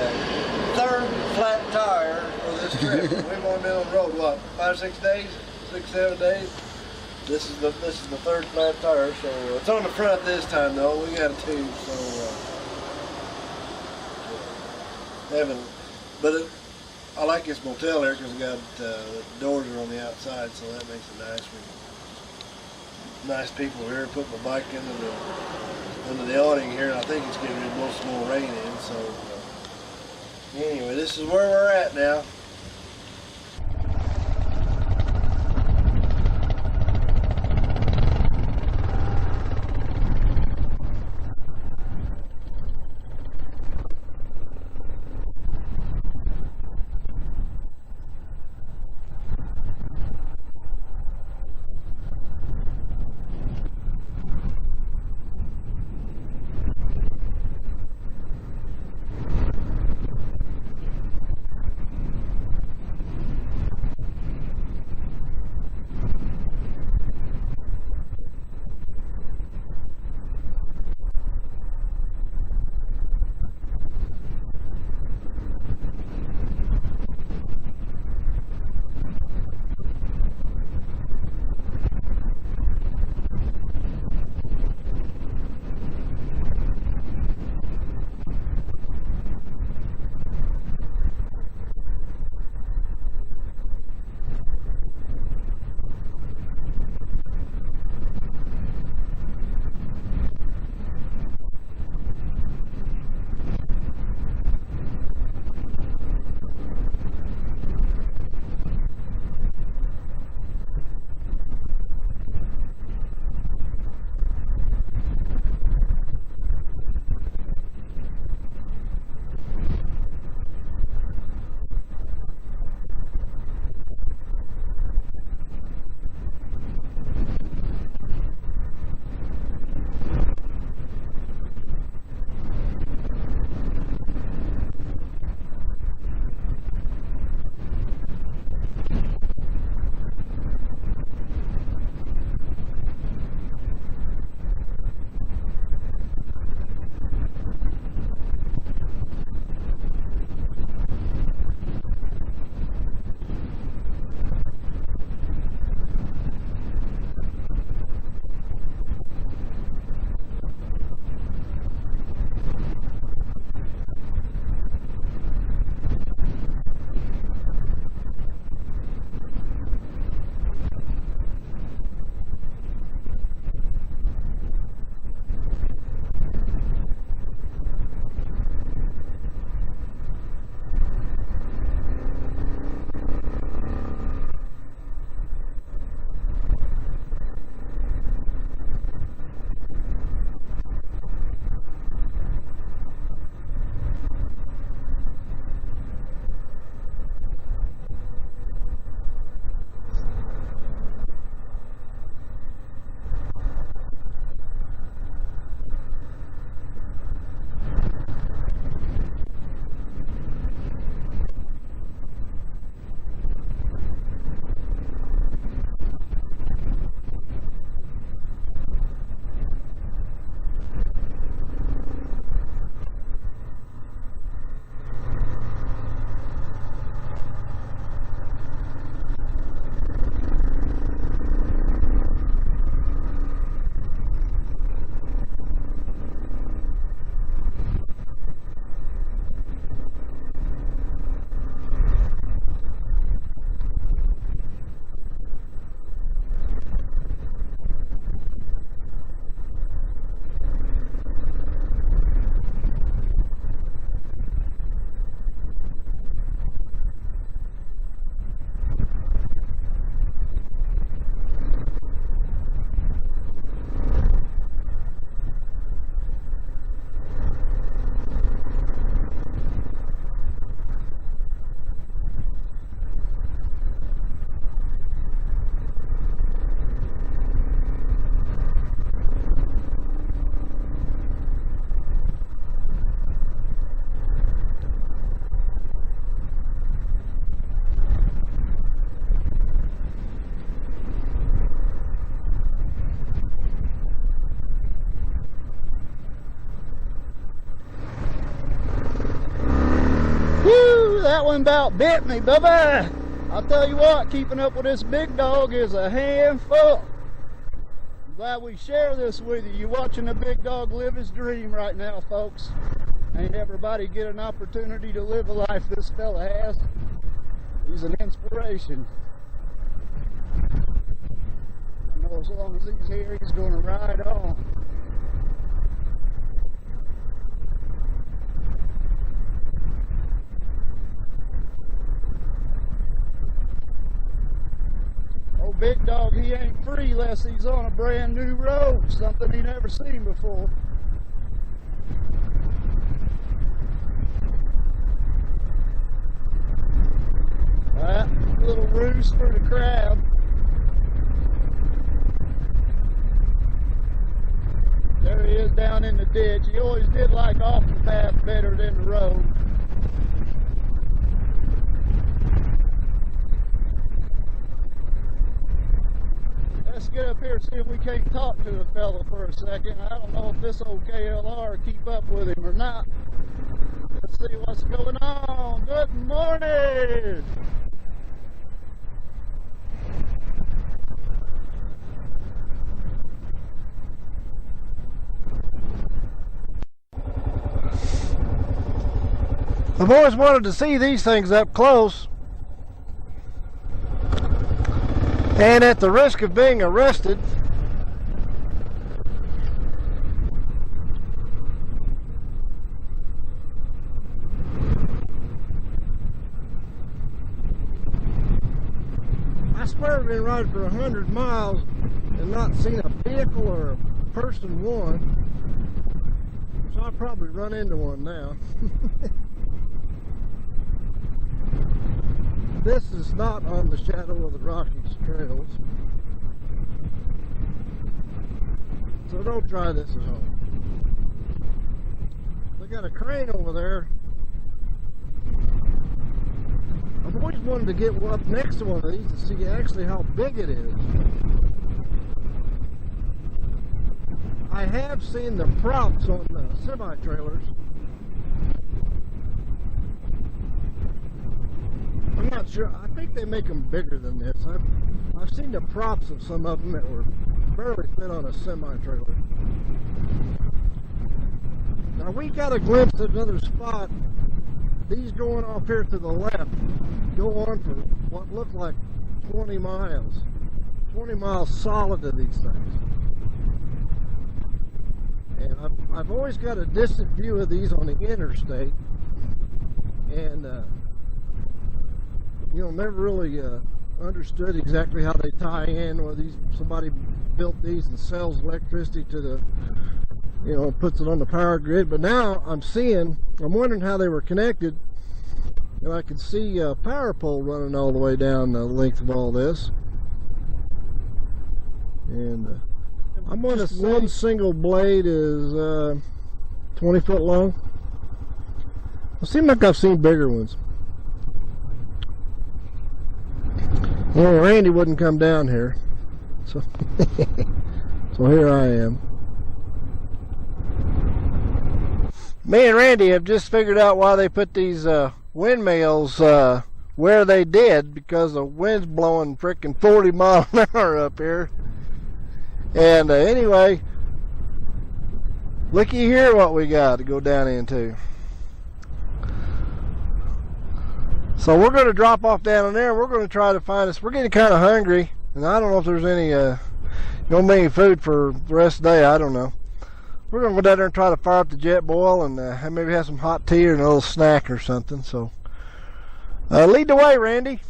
Speaker 3: third flat tire for this trip. We've only been on the road, what, 5, 6 days? 6, 7 days? This is the third flat tire, so it's on the front this time though. We got a tube, so I like this motel here because we got the doors are on the outside, so that makes it nice. Nice people here. Put my bike under the awning here, and I think it's getting ready to blow some more rain in. So anyway, this is where we're at now.
Speaker 2: one about bit me, bye-bye. I'll tell you what, keeping up with this big dog is a handful. I'm glad we share this with you. You're watching a big dog live his dream right now, folks. Ain't everybody get an opportunity to live a life this fella has. He's an inspiration. I know as long as he's here, he's going to ride on. Oh, big dog, he ain't free unless he's on a brand new road, something he never seen before. Alright, little roost for the crab. There he is down in the ditch. He always did like off the path better than the road. Let's get up here and see if we can't talk to the fella for a second. I don't know if this old KLR keep up with him or not. Let's see what's going on. Good morning!
Speaker 3: I've always wanted to see these things up close. And at the risk of being arrested, I swear I've been riding for 100 miles and not seen a vehicle or a person one. So I'll probably run into one now. This is not on the Shadow of the Rockies trails, so don't try this at home. They got a crane over there. I've always wanted to get up next to one of these to see actually how big it is. I have seen the props on the semi-trailers. I'm not sure. I think they make them bigger than this. I've seen the props of some of them that were barely fit on a semi-trailer. Now we got a glimpse of another spot. These going off here to the left go on for what looked like 20 miles. 20 miles solid of these things. And I've always got a distant view of these on the interstate. And you know, never really understood exactly how they tie in, or somebody built these and sells electricity to the, you know, puts it on the power grid. But now I'm wondering how they were connected, and I can see a power pole running all the way down the length of all this. And I'm going to say one single blade is 20 foot long. It seems like I've seen bigger ones. Well, Randy wouldn't come down here, so so here I am. Me and Randy have just figured out why they put these windmills where they did, because the wind's blowing frickin' 40 miles an hour up here. And anyway, looky here what we got to go down into. So we're going to drop off down in there. We're going to try to find us. We're getting kind of hungry, and I don't know if there's any food for the rest of the day. I don't know. We're going to go down there and try to fire up the jet boil and maybe have some hot tea or a little snack or something. So lead the way, Randy.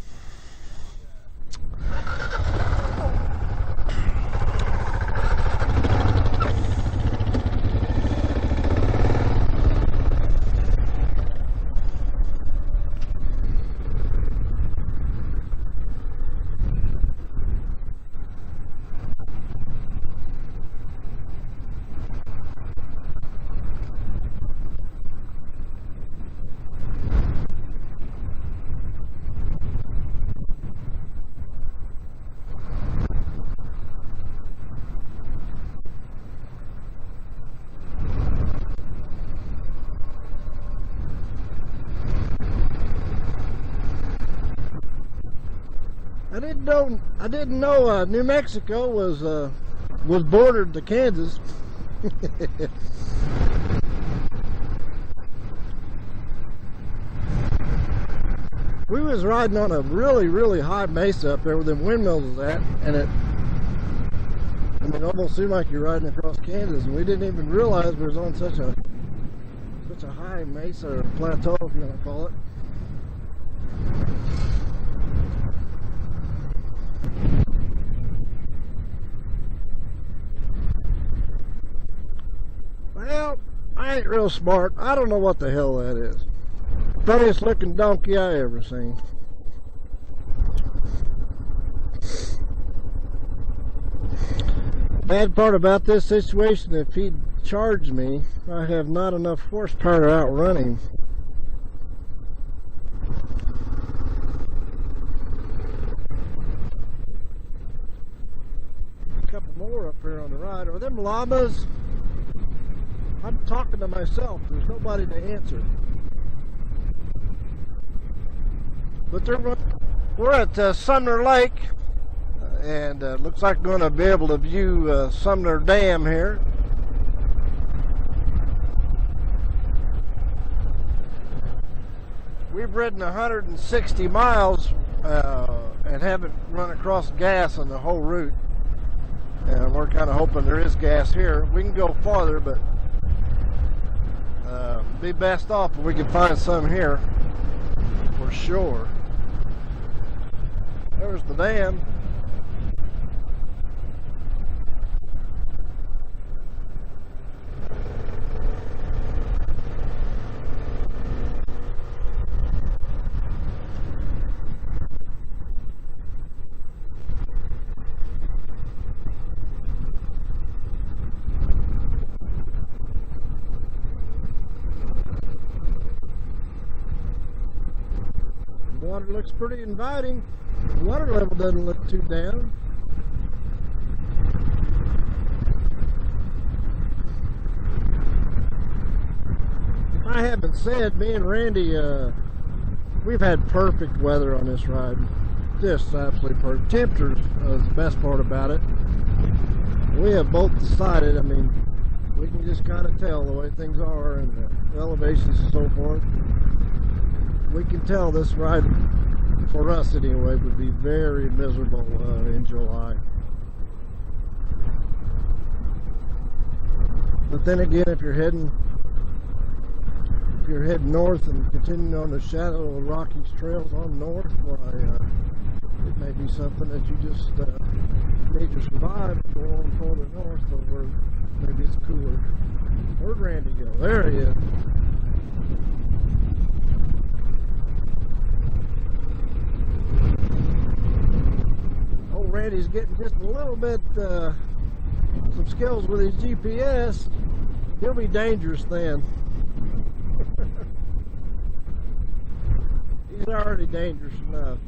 Speaker 3: didn't know New Mexico was bordered to Kansas. We was riding on a really high mesa up there where the Windmills was at, and it almost seemed like you're riding across Kansas, and we didn't even realize we was on such a high mesa or plateau, if you want to call it. Well, I ain't real smart. I don't know what the hell that is. Funniest looking donkey I ever seen. Bad part about this situation, if he'd charged me, I have not enough horsepower to outrun him. A couple more up here on the right. Are them llamas? I'm talking to myself. There's nobody to answer. But we're at Sumner Lake, and looks like we're going to be able to view Sumner Dam here. We've ridden 160 miles and haven't run across gas on the whole route. And we're kind of hoping there is gas here. We can go farther, but be best off if we can find some here for sure. There's the dam. The water looks pretty inviting. The water level doesn't look too down. If I haven't said, me and Randy, we've had perfect weather on this ride. Just absolutely perfect. Temperatures is the best part about it. We have both decided, I mean, we can just kind of tell the way things are and the elevations and so forth. We can tell this ride, for us anyway, would be very miserable in July. But then again, if you're heading north and continuing on the Shadow-of-the-Rockies trails on north, why it may be something that you just need to survive. Go on further north, so where maybe it's cooler. Where'd Randy go? There he is. Randy's getting just a little bit some skills with his GPS. He'll be dangerous then. He's already dangerous enough.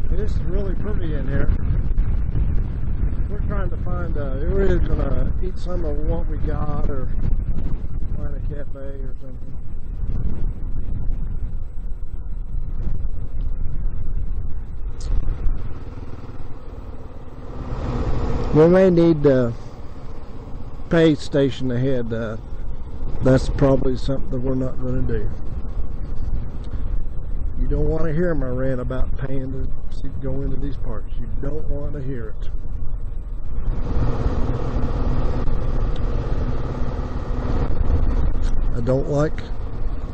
Speaker 3: This is really pretty in here. We're trying to find we're either gonna eat some of what we got or find a cafe or something. We may need a pay station ahead. That's probably something that we're not going to do. You don't want to hear my rant about paying to go into these parks. You don't want to hear it. I don't like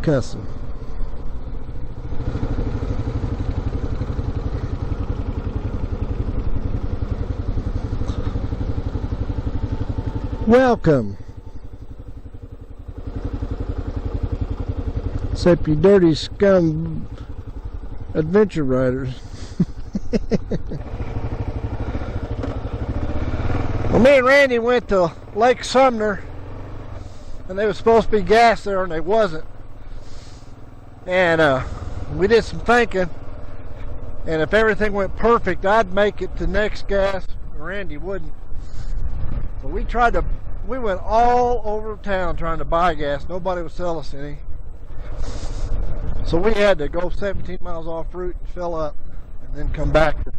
Speaker 3: cussing. Welcome. Except you dirty scum adventure riders. Well, me and Randy went to Lake Sumner, and there was supposed to be gas there, and there wasn't. And we did some thinking, and if everything went perfect, I'd make it to next gas. Randy wouldn't. But we went all over town trying to buy gas. Nobody would sell us any. So we had to go 17 miles off route and fill up. then come back to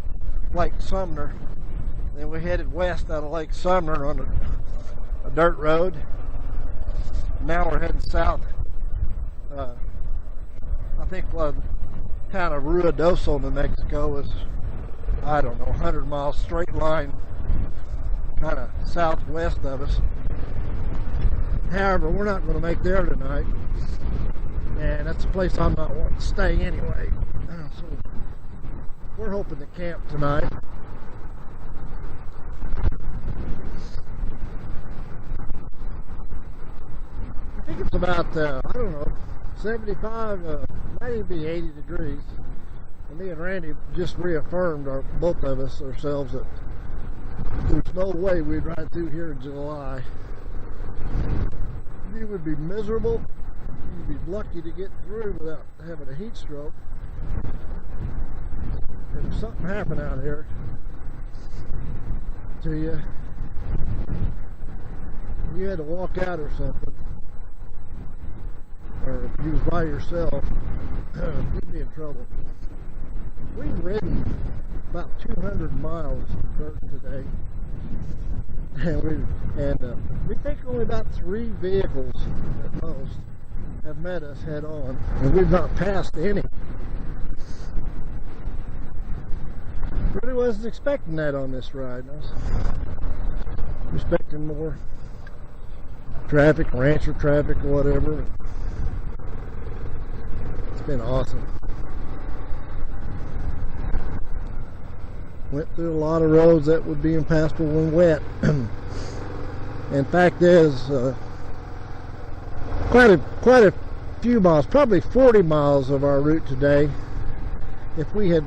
Speaker 3: Lake Sumner. Then we headed west out of Lake Sumner on a dirt road. Now we're heading south. I think the town of Ruidoso, New Mexico is, I don't know, 100 miles straight line, kind of southwest of us. However, we're not going to make there tonight, and that's a place I'm not wanting to stay anyway. So we're hoping to camp tonight. I think it's about, I don't know, 75, might even be 80 degrees. And me and Randy just reaffirmed, both of us, ourselves, that there's no way we'd ride through here in July. You would be miserable. You'd be lucky to get through without having a heat stroke. If something happened out here to you, you had to walk out or something, or if you was by yourself, you'd be in trouble. We've ridden about 200 miles of dirt today, and we think only about 3 vehicles at most have met us head on, and we've not passed any. Really wasn't expecting that on this ride. I was expecting more traffic, rancher traffic, or whatever. It's been awesome. Went through a lot of roads that would be impassable when wet. In fact, there's quite a few miles, probably 40 miles of our route today. If we had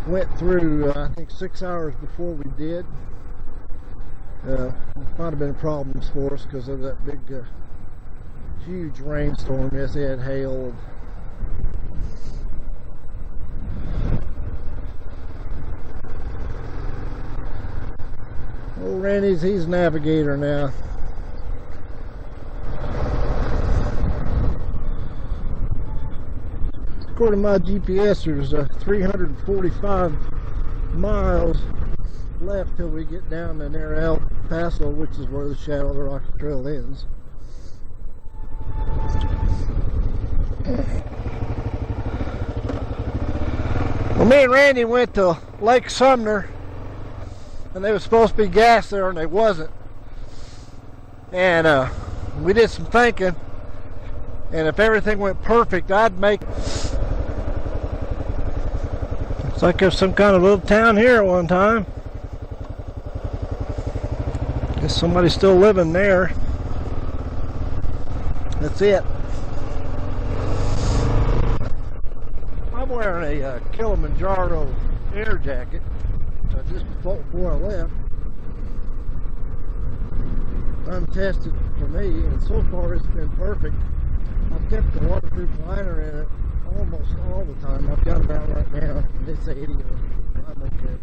Speaker 3: went through, I think 6 hours before we did, it might have been problems for us because of that big, huge rainstorm. Yes, they had hail. Old Randy's, he's navigator now. According to my GPS, there's 345 miles left till we get down to near El Paso, which is where the Shadow of the Rockies Trail ends. Well, me and Randy went to Lake Sumner, and there was supposed to be gas there, and there wasn't. And we did some thinking, and if everything went perfect, I'd make... It's like there's some kind of little town here at one time. Guess somebody's still living there. That's it. I'm wearing a Kilimanjaro air jacket, which I just bought before I left. Untested for me, and so far it's been perfect. I've kept the waterproof liner in it almost all the time. I've got it out right now. It's 80. I'm okay.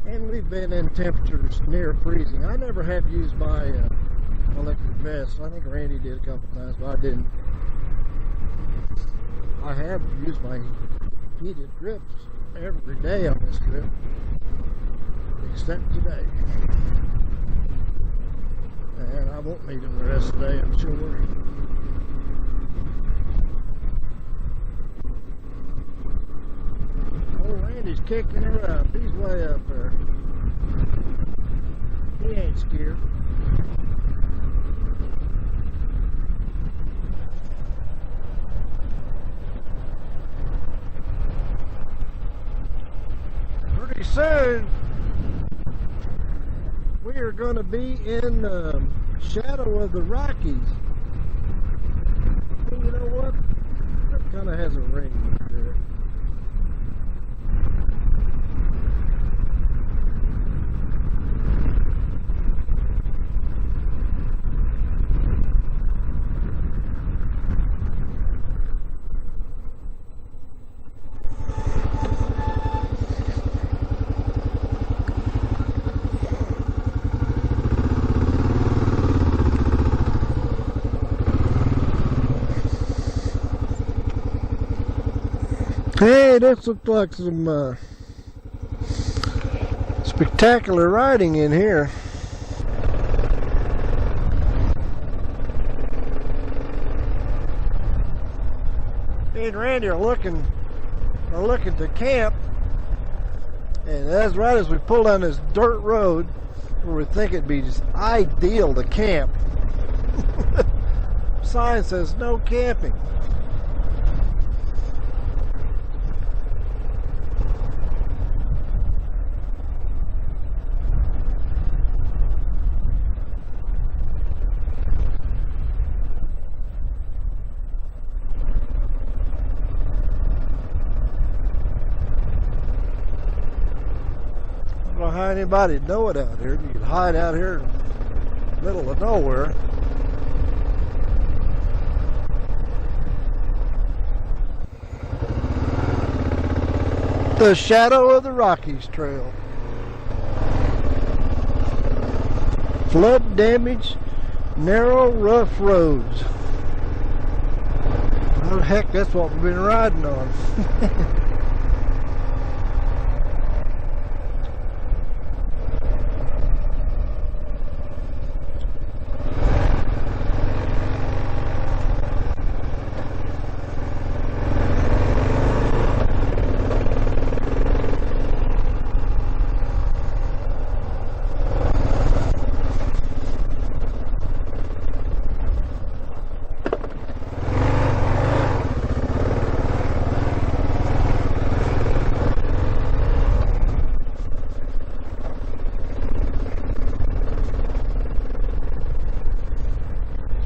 Speaker 3: And we've been in temperatures near freezing. I never have used my electric vest. I think Randy did a couple times, but I didn't. I have used my heated grips every day on this trip, except today. And I won't need them the rest of the day, I'm sure. Old Randy's kicking her up. He's way up there. He ain't scared. Pretty soon, we are going to be in Shadow of the Rockies. And you know what? That kind of has a ring to it. Hey, this looks like some spectacular riding in here. Me and Randy are looking to camp, and that's right as we pull down this dirt road where we think it'd be just ideal to camp. Sign says no camping. I don't know how anybody'd know it out here. You could hide out here in the middle of nowhere. The Shadow of the Rockies Trail. Flood damage, narrow, rough roads. Oh heck, that's what we've been riding on.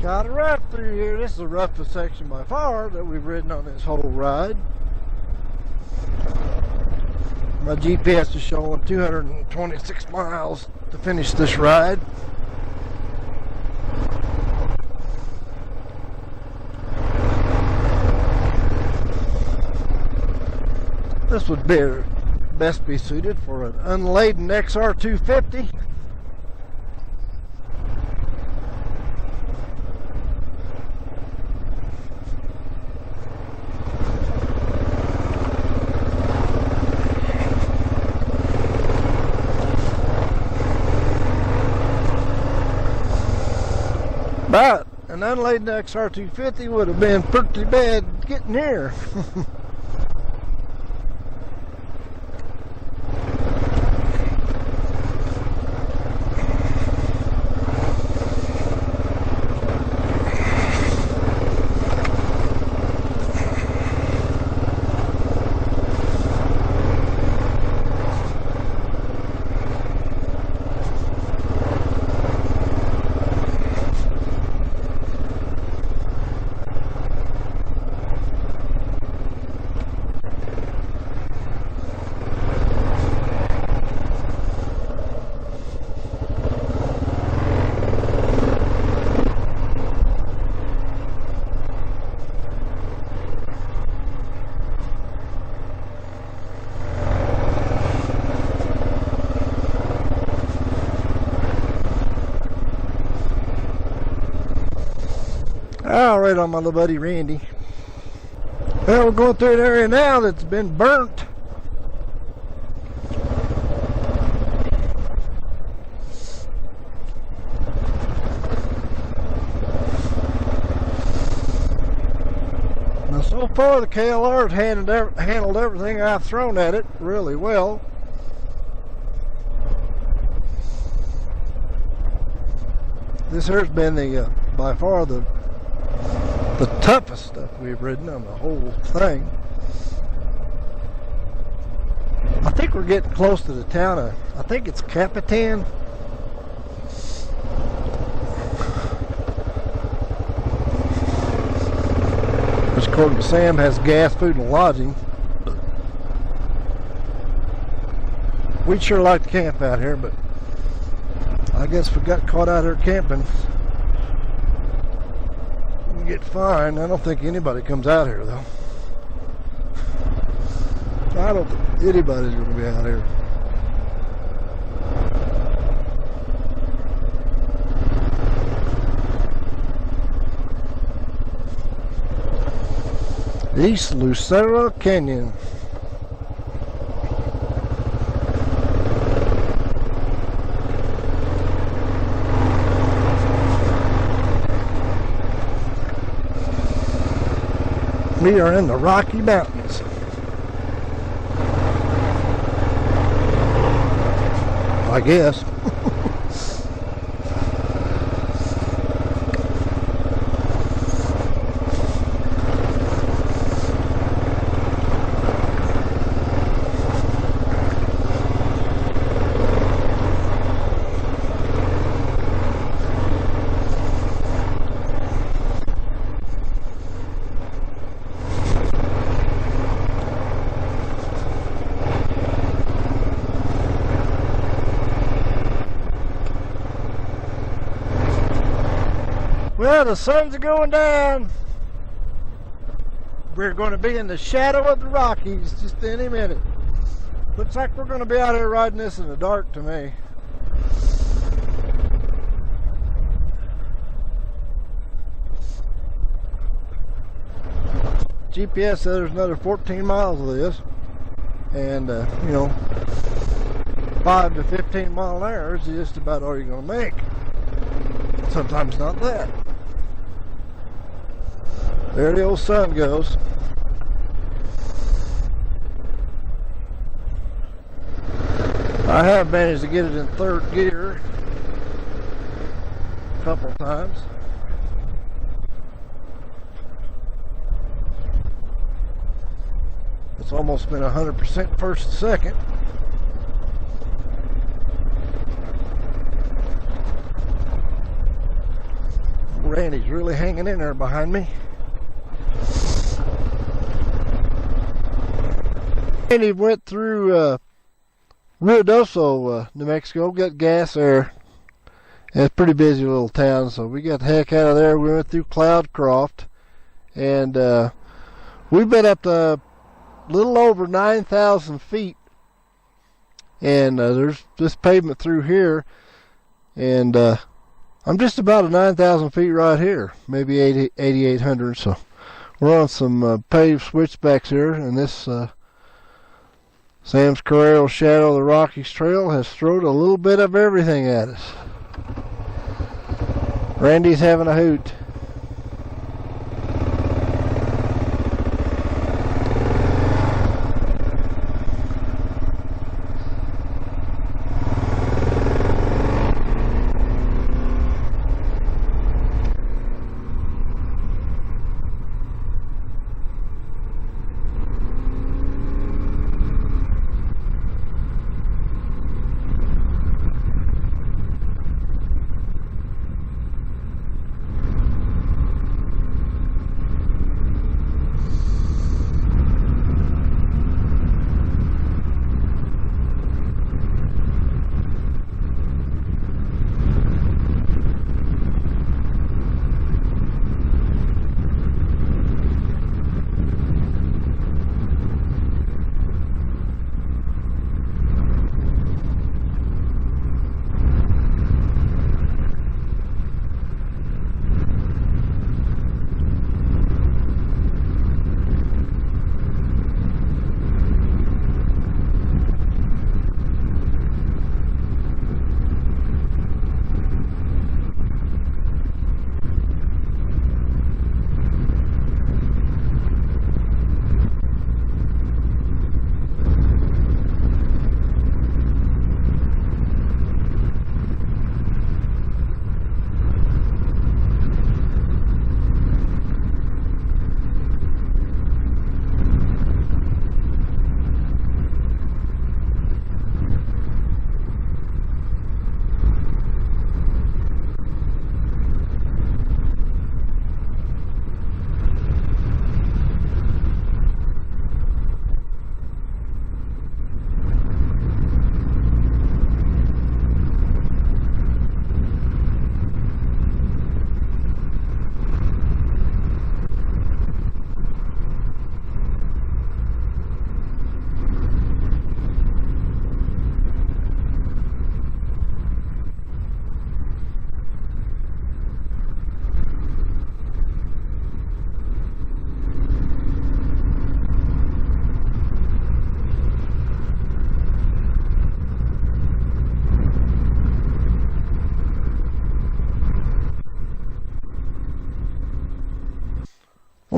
Speaker 3: Got a rough through here. This is the roughest section by far that we've ridden on this whole ride. My GPS is showing 226 miles to finish this ride. This would best be suited for an unladen XR250. But an unladen XR250 would have been pretty bad getting here. Alright, on my little buddy Randy. Well, we're going through an area now that's been burnt. Now, so far the KLR has handled everything I've thrown at it really well. This here's been the by far the toughest stuff we've ridden on the whole thing. I think we're getting close to the town of, I think it's Capitan. Which according to Sam has gas, food, and lodging. We'd sure like to camp out here, but I guess if we got caught out here camping, get fined. I don't think anybody comes out here though. I don't think anybody's going to be out here. East Lucero Canyon. We are in the Rocky Mountains. I guess. Well, the sun's going down. We're going to be in the shadow of the Rockies just any minute. Looks like we're going to be out here riding this in the dark to me. GPS says there's another 14 miles of this. And, you know, 5 to 15 mile an hour is just about all you're going to make. Sometimes not that. There the old sun goes. I have managed to get it in third gear a couple times. It's almost been 100% first and second. Randy's really hanging in there behind me. Randy went through Ruidoso, New Mexico, got gas there. It's a pretty busy little town, so we got the heck out of there. We went through Cloudcroft, and we've been up to a little over 9,000 feet. And there's this pavement through here, and I'm just about at 9,000 feet right here, maybe 8,800. So we're on some paved switchbacks here, and this Sam's Carrero Shadow of the Rockies Trail has thrown a little bit of everything at us. Randy's having a hoot.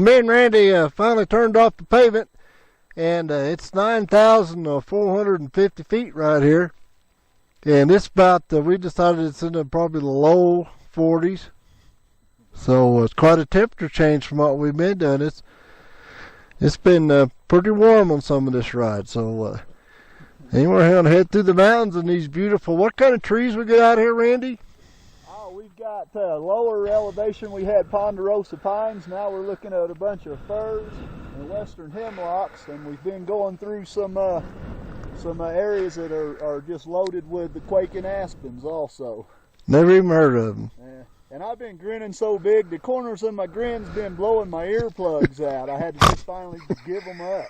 Speaker 3: me and Randy finally turned off the pavement, and it's 9,450 feet right here. And it's about, we decided it's in probably the low 40s. So it's quite a temperature change from what we've been doing. It's been pretty warm on some of this ride. So anyway, we're going to head through the mountains and these beautiful, what kind of trees we got out here, Randy?
Speaker 2: We've got lower elevation, we had ponderosa pines. Now we're looking at a bunch of firs and western hemlocks, and we've been going through some areas that are just loaded with the quaking aspens also.
Speaker 3: Never even heard of them.
Speaker 2: And I've been grinning so big, the corners of my grin's been blowing my earplugs out. I had to just finally give them up.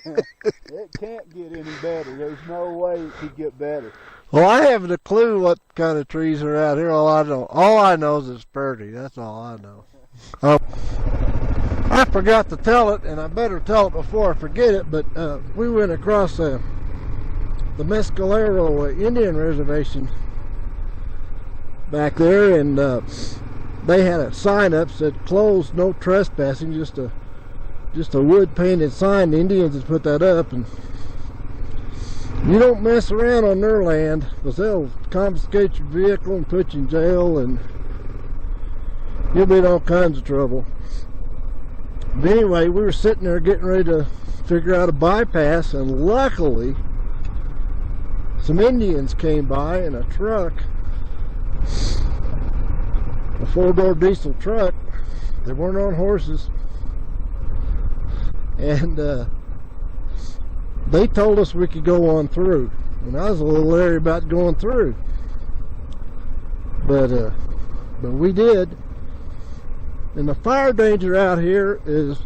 Speaker 2: It can't get any better. There's no way it could get better.
Speaker 3: Well, I haven't a clue what kind of trees are out here. All I know is it's pretty. That's all I know. I forgot to tell it, and I better tell it before I forget it, but we went across the Mescalero Indian Reservation back there, and they had a sign up that said closed, no trespassing, just a wood painted sign. The Indians had put that up, and you don't mess around on their land because they'll confiscate your vehicle and put you in jail, and you'll be in all kinds of trouble. But anyway, we were sitting there getting ready to figure out a bypass, and luckily some Indians came by in a truck, a 4-door diesel truck. They weren't on horses, and they told us we could go on through, and I was a little leery about going through, but we did. And the fire danger out here is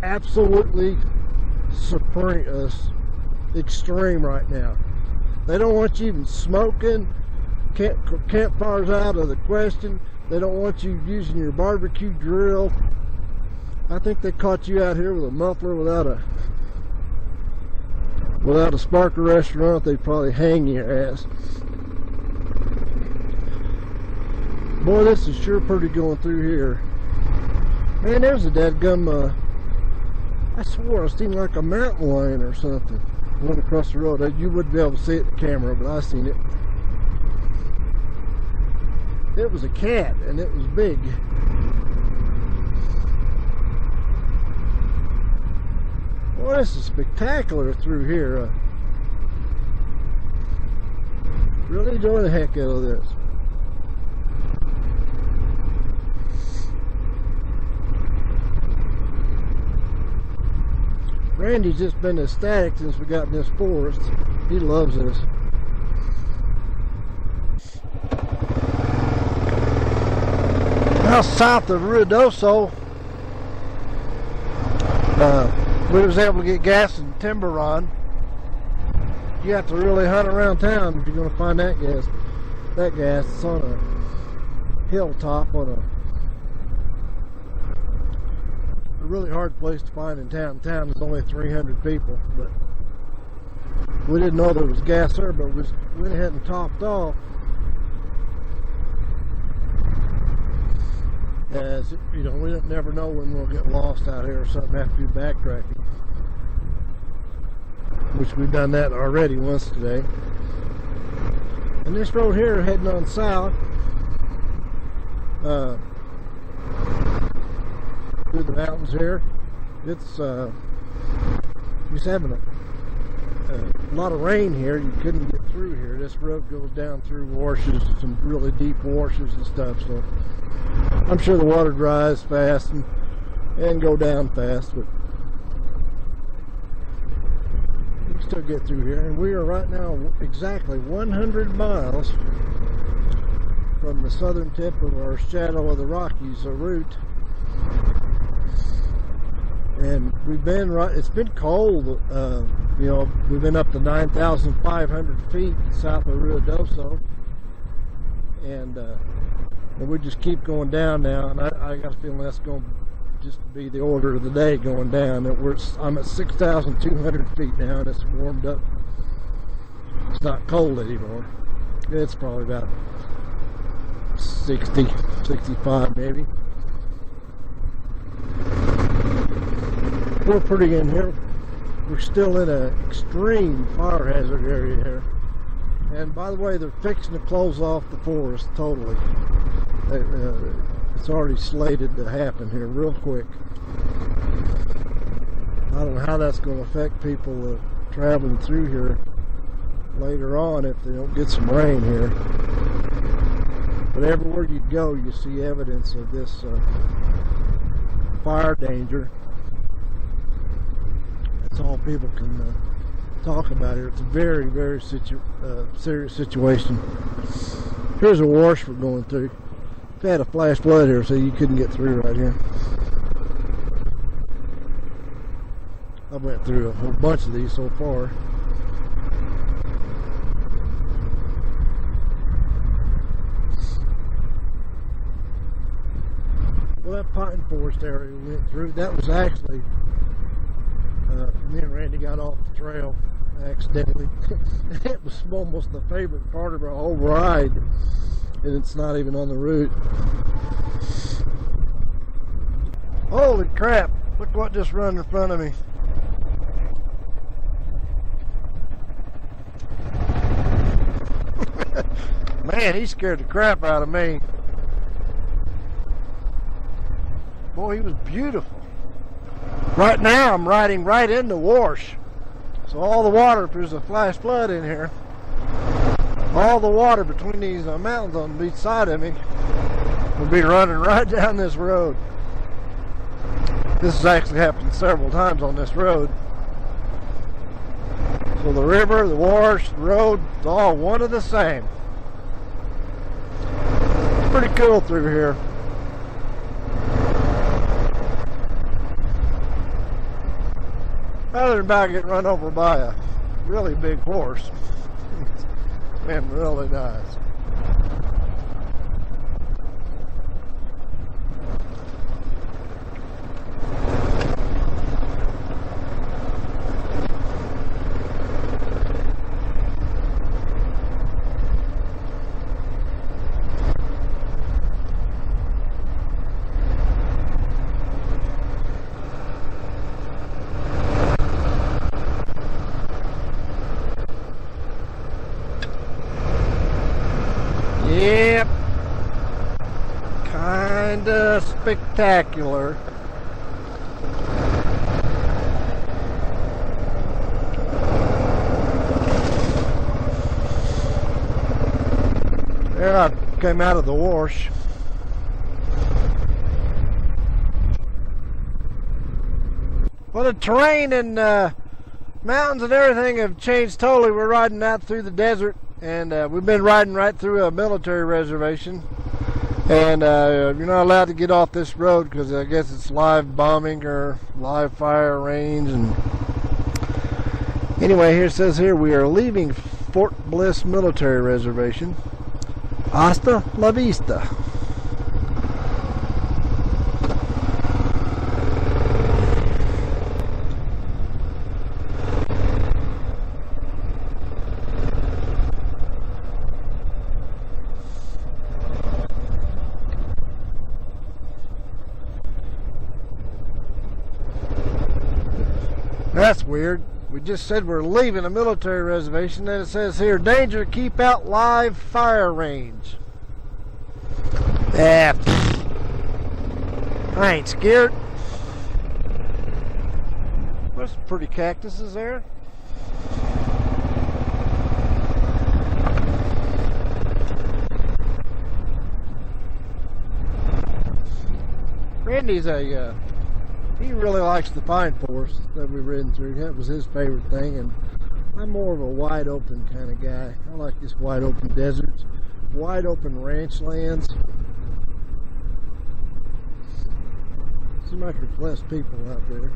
Speaker 3: absolutely extreme right now. They don't want you even smoking. Campfires out of the question. They don't want you using your barbecue grill. I think they caught you out here with a muffler without a Sparker restaurant. They'd probably hang your ass. Boy, this is sure pretty going through here. Man, there's a dadgum, I swore I seen like a mountain lion or something going across the road. You wouldn't be able to see it in the camera, but I seen it. It was a cat, and it was big. Well, this is spectacular through here. Really enjoying the heck out of this. Randy's just been ecstatic since we got in this forest. He loves this. Now south of Ruidoso, we was able to get gas in Timberon. You have to really hunt around town if you're going to find that gas. That gas is on a hilltop on a really hard place to find in town. Town is only 300 people, but we didn't know there was gas there, but we went ahead and topped off. As you know, we don't never know when we'll get lost out here or something, have to do backtracking, which we've done that already once today. And this road here heading on south through the mountains here, it's having a lot of rain here. You couldn't get through here. This road goes down through washes, some really deep washes and stuff, so I'm sure the water dries fast and go down fast, but we can still get through here. And we are right now exactly 100 miles from the southern tip of our Shadow of the Rockies route. And we've been it's been cold, you know, we've been up to 9,500 feet south of Ruidoso, and we just keep going down now, and I got a feeling that's going to just be the order of the day, going down. I'm at 6,200 feet now, and it's warmed up. It's not cold anymore. It's probably about 60, 65 maybe. We're pretty in here. We're still in an extreme fire hazard area here. And by the way, they're fixing to close off the forest totally. It's already slated to happen here real quick. I don't know how that's going to affect people traveling through here later on if they don't get some rain here. But everywhere you go, you see evidence of this fire danger. That's all people can talk about here. It's a very, very serious situation. Here's a wash we're going through. We had a flash flood here, so you couldn't get through right here. I went through a whole bunch of these so far. Well, that pine forest area we went through, that was actually, me and Randy got off the trail accidentally. It was almost the favorite part of our whole ride, and it's not even on the route. Holy crap, look what just ran in front of me. Man, he scared the crap out of me. Boy, he was beautiful. Right now, I'm riding right in the wash. So all the water, if there's a flash flood in here, all the water between these mountains on each side of me will be running right down this road. This has actually happened several times on this road. So the river, the wash, the road, it's all one and the same. It's pretty cool through here. Other than about getting run over by a really big horse. It's been really nice. Yep, kinda spectacular. There I came out of the wash. Well, the terrain and mountains and everything have changed totally. We're riding out through the desert. And we've been riding right through a military reservation, and you're not allowed to get off this road because I guess it's live bombing or live fire range. And anyway, here it says here we are leaving Fort Bliss Military Reservation. Hasta la vista. That's weird. We just said we're leaving a military reservation, and it says here, danger, keep out live fire range. I ain't scared. There's some pretty cactuses there. Randy's he really likes the pine forest that we've ridden through. That was his favorite thing, and I'm more of a wide open kind of guy. I like this wide open deserts, wide open ranch lands. Seem like there's less people out there.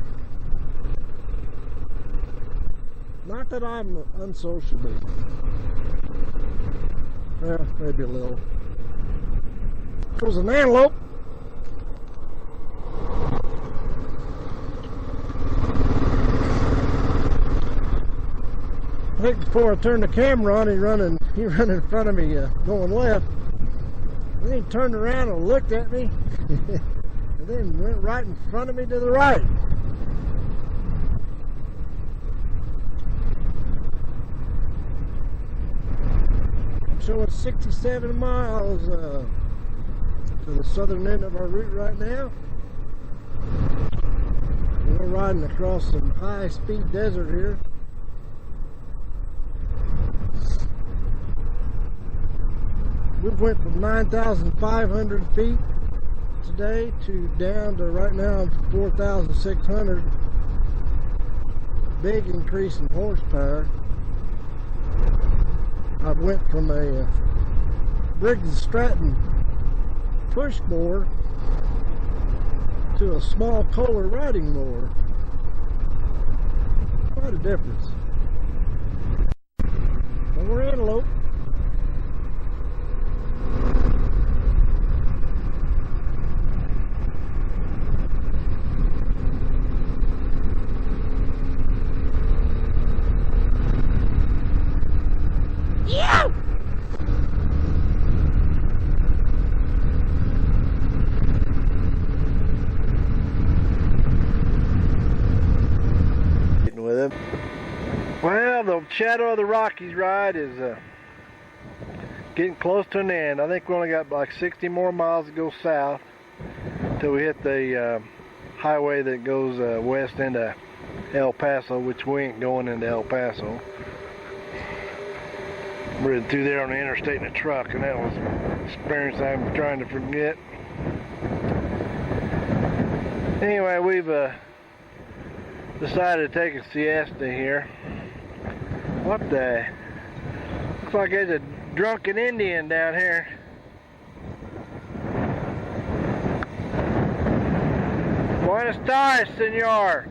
Speaker 3: Not that I'm unsociable. Well, maybe a little. There's an antelope. I think before I turned the camera on, he run in front of me going left. Then he turned around and looked at me, and then went right in front of me to the right. I'm showing 67 miles to the southern end of our route right now. We're riding across some high-speed desert here. We went from 9,500 feet today to down to right now 4,600. Big increase in horsepower. I went from a Briggs & Stratton push mower to a small Kohler riding mower. Quite a difference. But we're antelope. Yeah! With him. Well, the Shadow of the Rockies ride is getting close to an end. I think we only got like 60 more miles to go south until we hit the highway that goes west into El Paso, which we ain't going into El Paso. Ridden through there on the interstate in a truck, and that was an experience I'm trying to forget. Anyway, we've decided to take a siesta here. What the? Looks like there's a drunken Indian down here. Buenos tardes, senor.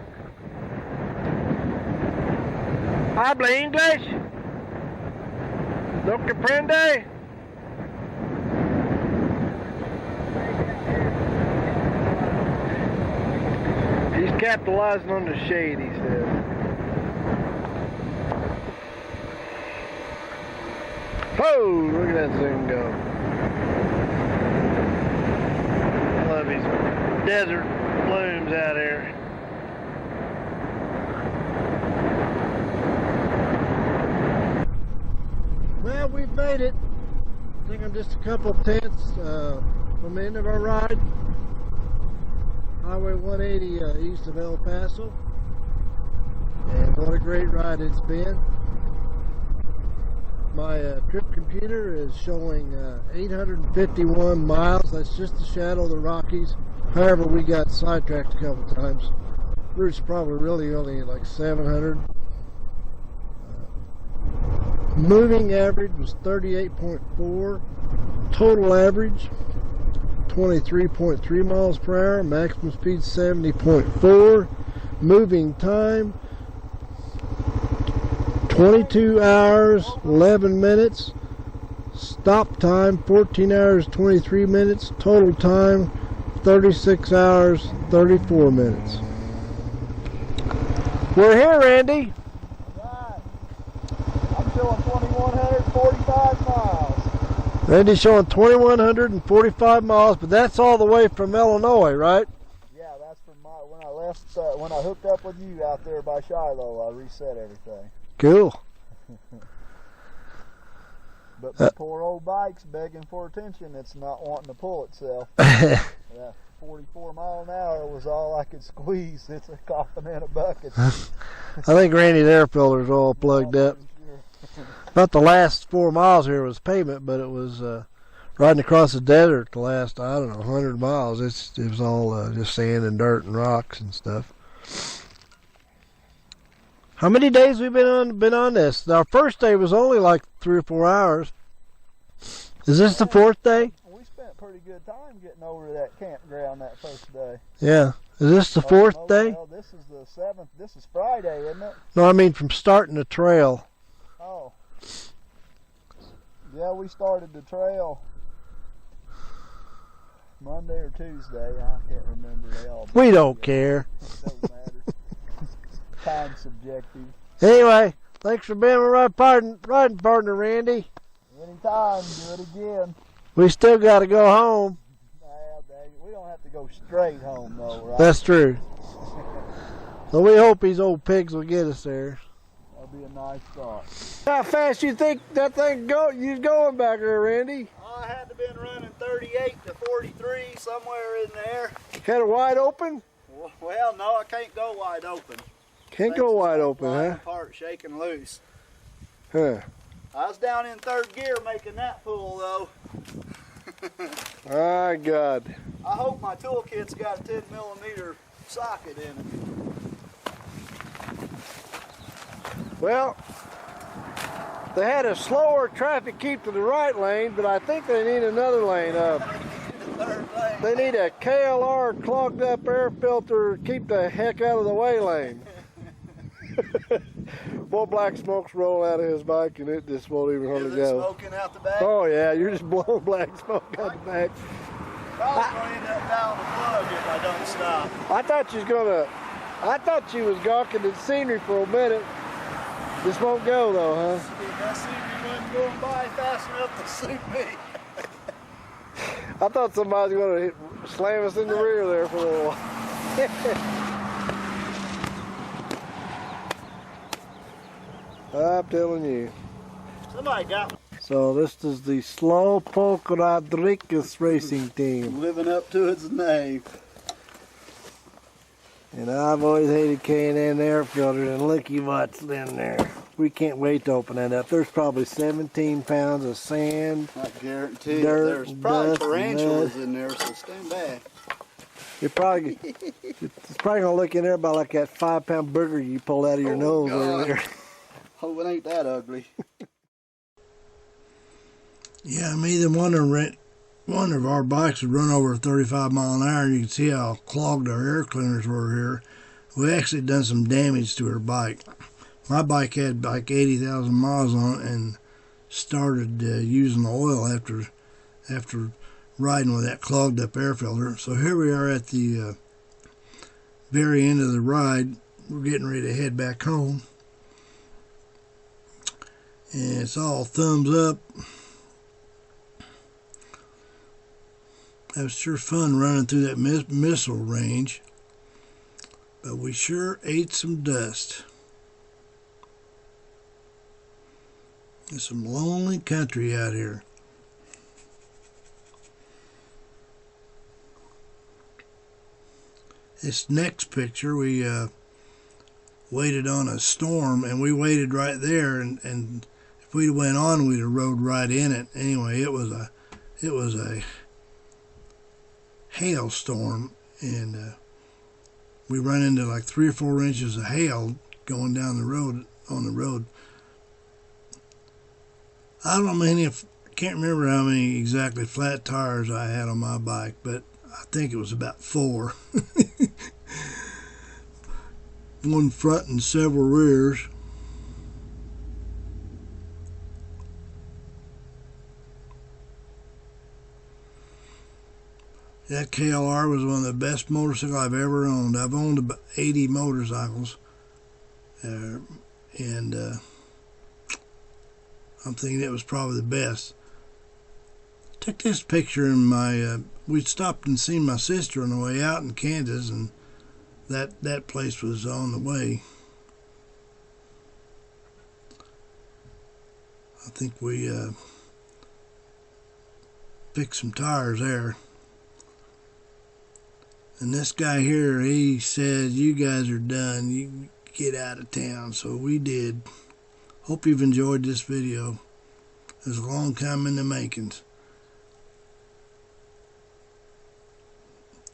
Speaker 3: Habla English? No comprende? He's capitalizing on the shade, he says. Oh, look at that thing go. I love these desert blooms out here. Well, we've made it. I think I'm just a couple of tenths from the end of our ride. Highway 180 east of El Paso. And what a great ride it's been. My trip computer is showing 851 miles. That's just the Shadow of the Rockies. However, we got sidetracked a couple times. Route's probably really only like 700. Moving average was 38.4. Total average 23.3 miles per hour. Maximum speed 70.4. Moving time 22 hours 11 minutes. Stop time 14 hours 23 minutes. Total time 36 hours 34 minutes. We're here, Randy.
Speaker 2: Right. I'm showing 2,145 miles.
Speaker 3: Randy's showing 2,145 miles, but that's all the way from Illinois, right?
Speaker 2: Yeah, that's from when I left. When I hooked up with you out there by Shiloh, I reset everything.
Speaker 3: Cool.
Speaker 2: But my poor old bike's begging for attention. It's not wanting to pull itself. Yeah, 44 mile an hour was all I could squeeze. It's a coffin in a bucket.
Speaker 3: I think Randy's air filter's all plugged up.
Speaker 2: Sure.
Speaker 3: About the last 4 miles here was pavement, but it was riding across the desert the last, I don't know, 100 miles. It was all just sand and dirt and rocks and stuff. How many days we've been on this? Our first day was only like 3 or 4 hours. Is this the fourth day?
Speaker 2: We spent pretty good time getting over to that campground that first day.
Speaker 3: Yeah. Is this the fourth day?
Speaker 2: Well, this is the 7th. This is Friday, isn't it?
Speaker 3: No, I mean from starting the trail.
Speaker 2: Oh. Yeah, we started the trail Monday or Tuesday. I can't remember.
Speaker 3: We don't care.
Speaker 2: It doesn't matter. Time subjective.
Speaker 3: Anyway, thanks for being my riding partner, Randy.
Speaker 2: Anytime, do it again.
Speaker 3: We still got to go home.
Speaker 2: Well, dang it. We don't have to go straight home, though, right?
Speaker 3: That's true. So we hope these old pigs will get us there.
Speaker 2: That'll be a nice start.
Speaker 3: How fast you think that thing you's going back there, Randy?
Speaker 2: Oh, I had to been running 38 to 43, somewhere in there.
Speaker 3: Had it wide open?
Speaker 2: Well, no, I can't go wide open.
Speaker 3: Can't go wide open, huh?
Speaker 2: Apart, shaking loose.
Speaker 3: Huh.
Speaker 2: I was down in third gear making that pull, though.
Speaker 3: My God.
Speaker 2: I hope my toolkit's got a 10mm socket in it.
Speaker 3: Well, they had a slower traffic keep to the right lane, but I think they need another lane up. They need a KLR clogged up air filter, keep the heck out of the way lane. Boy, black smoke's rolling out of his bike and it just won't even hardly go.
Speaker 2: Smoking out the back?
Speaker 3: Oh yeah, you're just blowing black smoke out the back.
Speaker 2: Probably gonna end up down the plug if I don't stop.
Speaker 3: I thought she was gawking at scenery for a minute. This won't go though, huh?
Speaker 2: That scenery wasn't going by fast enough to suit me.
Speaker 3: I thought somebody was going to slam us in the rear there for a little while. I'm telling you.
Speaker 2: Somebody got me.
Speaker 3: So this is the Slowpoke Rodriguez racing team.
Speaker 2: Living up to its name.
Speaker 3: And I've always hated K&N air filters, and looky what's in there. We can't wait to open that up. There's probably 17 pounds of sand.
Speaker 2: I guarantee
Speaker 3: dirt,
Speaker 2: there's probably
Speaker 3: dust,
Speaker 2: tarantulas
Speaker 3: mud.
Speaker 2: in there, so stand back.
Speaker 3: It's probably gonna look in there about like that 5-pound burger you pulled out of your nose
Speaker 2: God.
Speaker 3: earlier.
Speaker 2: Hope it ain't that ugly.
Speaker 1: Yeah, either one of our bikes would run over 35 mile an hour, and you can see how clogged our air cleaners were here. We actually done some damage to her bike. My bike had like 80,000 miles on it and started using the oil after riding with that clogged up air filter. So here we are at the very end of the ride. We're getting ready to head back home. And it's all thumbs up. It was sure fun running through that missile range, but we sure ate some dust. It's some lonely country out here. This next picture, we waited on a storm, and we waited right there, and if we'd went on, we'd have rode right in it. Anyway, it was a hailstorm, and we run into like 3 or 4 inches of hail going down the road, on the road. I don't know can't remember how many exactly flat tires I had on my bike, but I think it was about 4. One front and several rears. That KLR was one of the best motorcycles I've ever owned. I've owned about 80 motorcycles, and I'm thinking it was probably the best. Took this picture in my, we stopped and seen my sister on the way out in Kansas, and that place was on the way. I think we fixed some tires there. And this guy here, he said, "You guys are done. You get out of town." So we did. Hope you've enjoyed this video. It was a long time in the makings.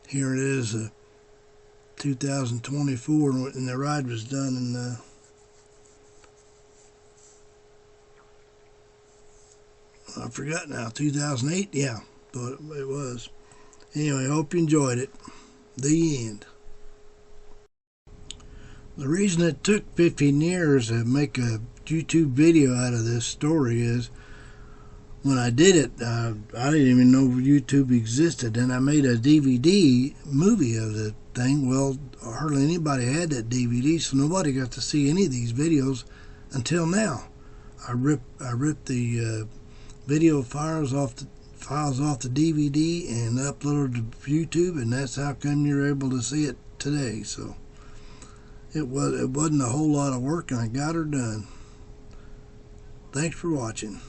Speaker 1: Here it is, 2024, and the ride was done in I forgot now, 2008? Yeah, but it was. Anyway, hope you enjoyed it. The end. The reason it took 15 years to make a YouTube video out of this story is when I did it, I didn't even know YouTube existed, and I made a DVD movie of the thing. Well, hardly anybody had that DVD, so nobody got to see any of these videos until now. I ripped the video files off files off the DVD and uploaded to YouTube, and that's how come you're able to see it today. So it wasn't a whole lot of work, and I got her done. Thanks for watching.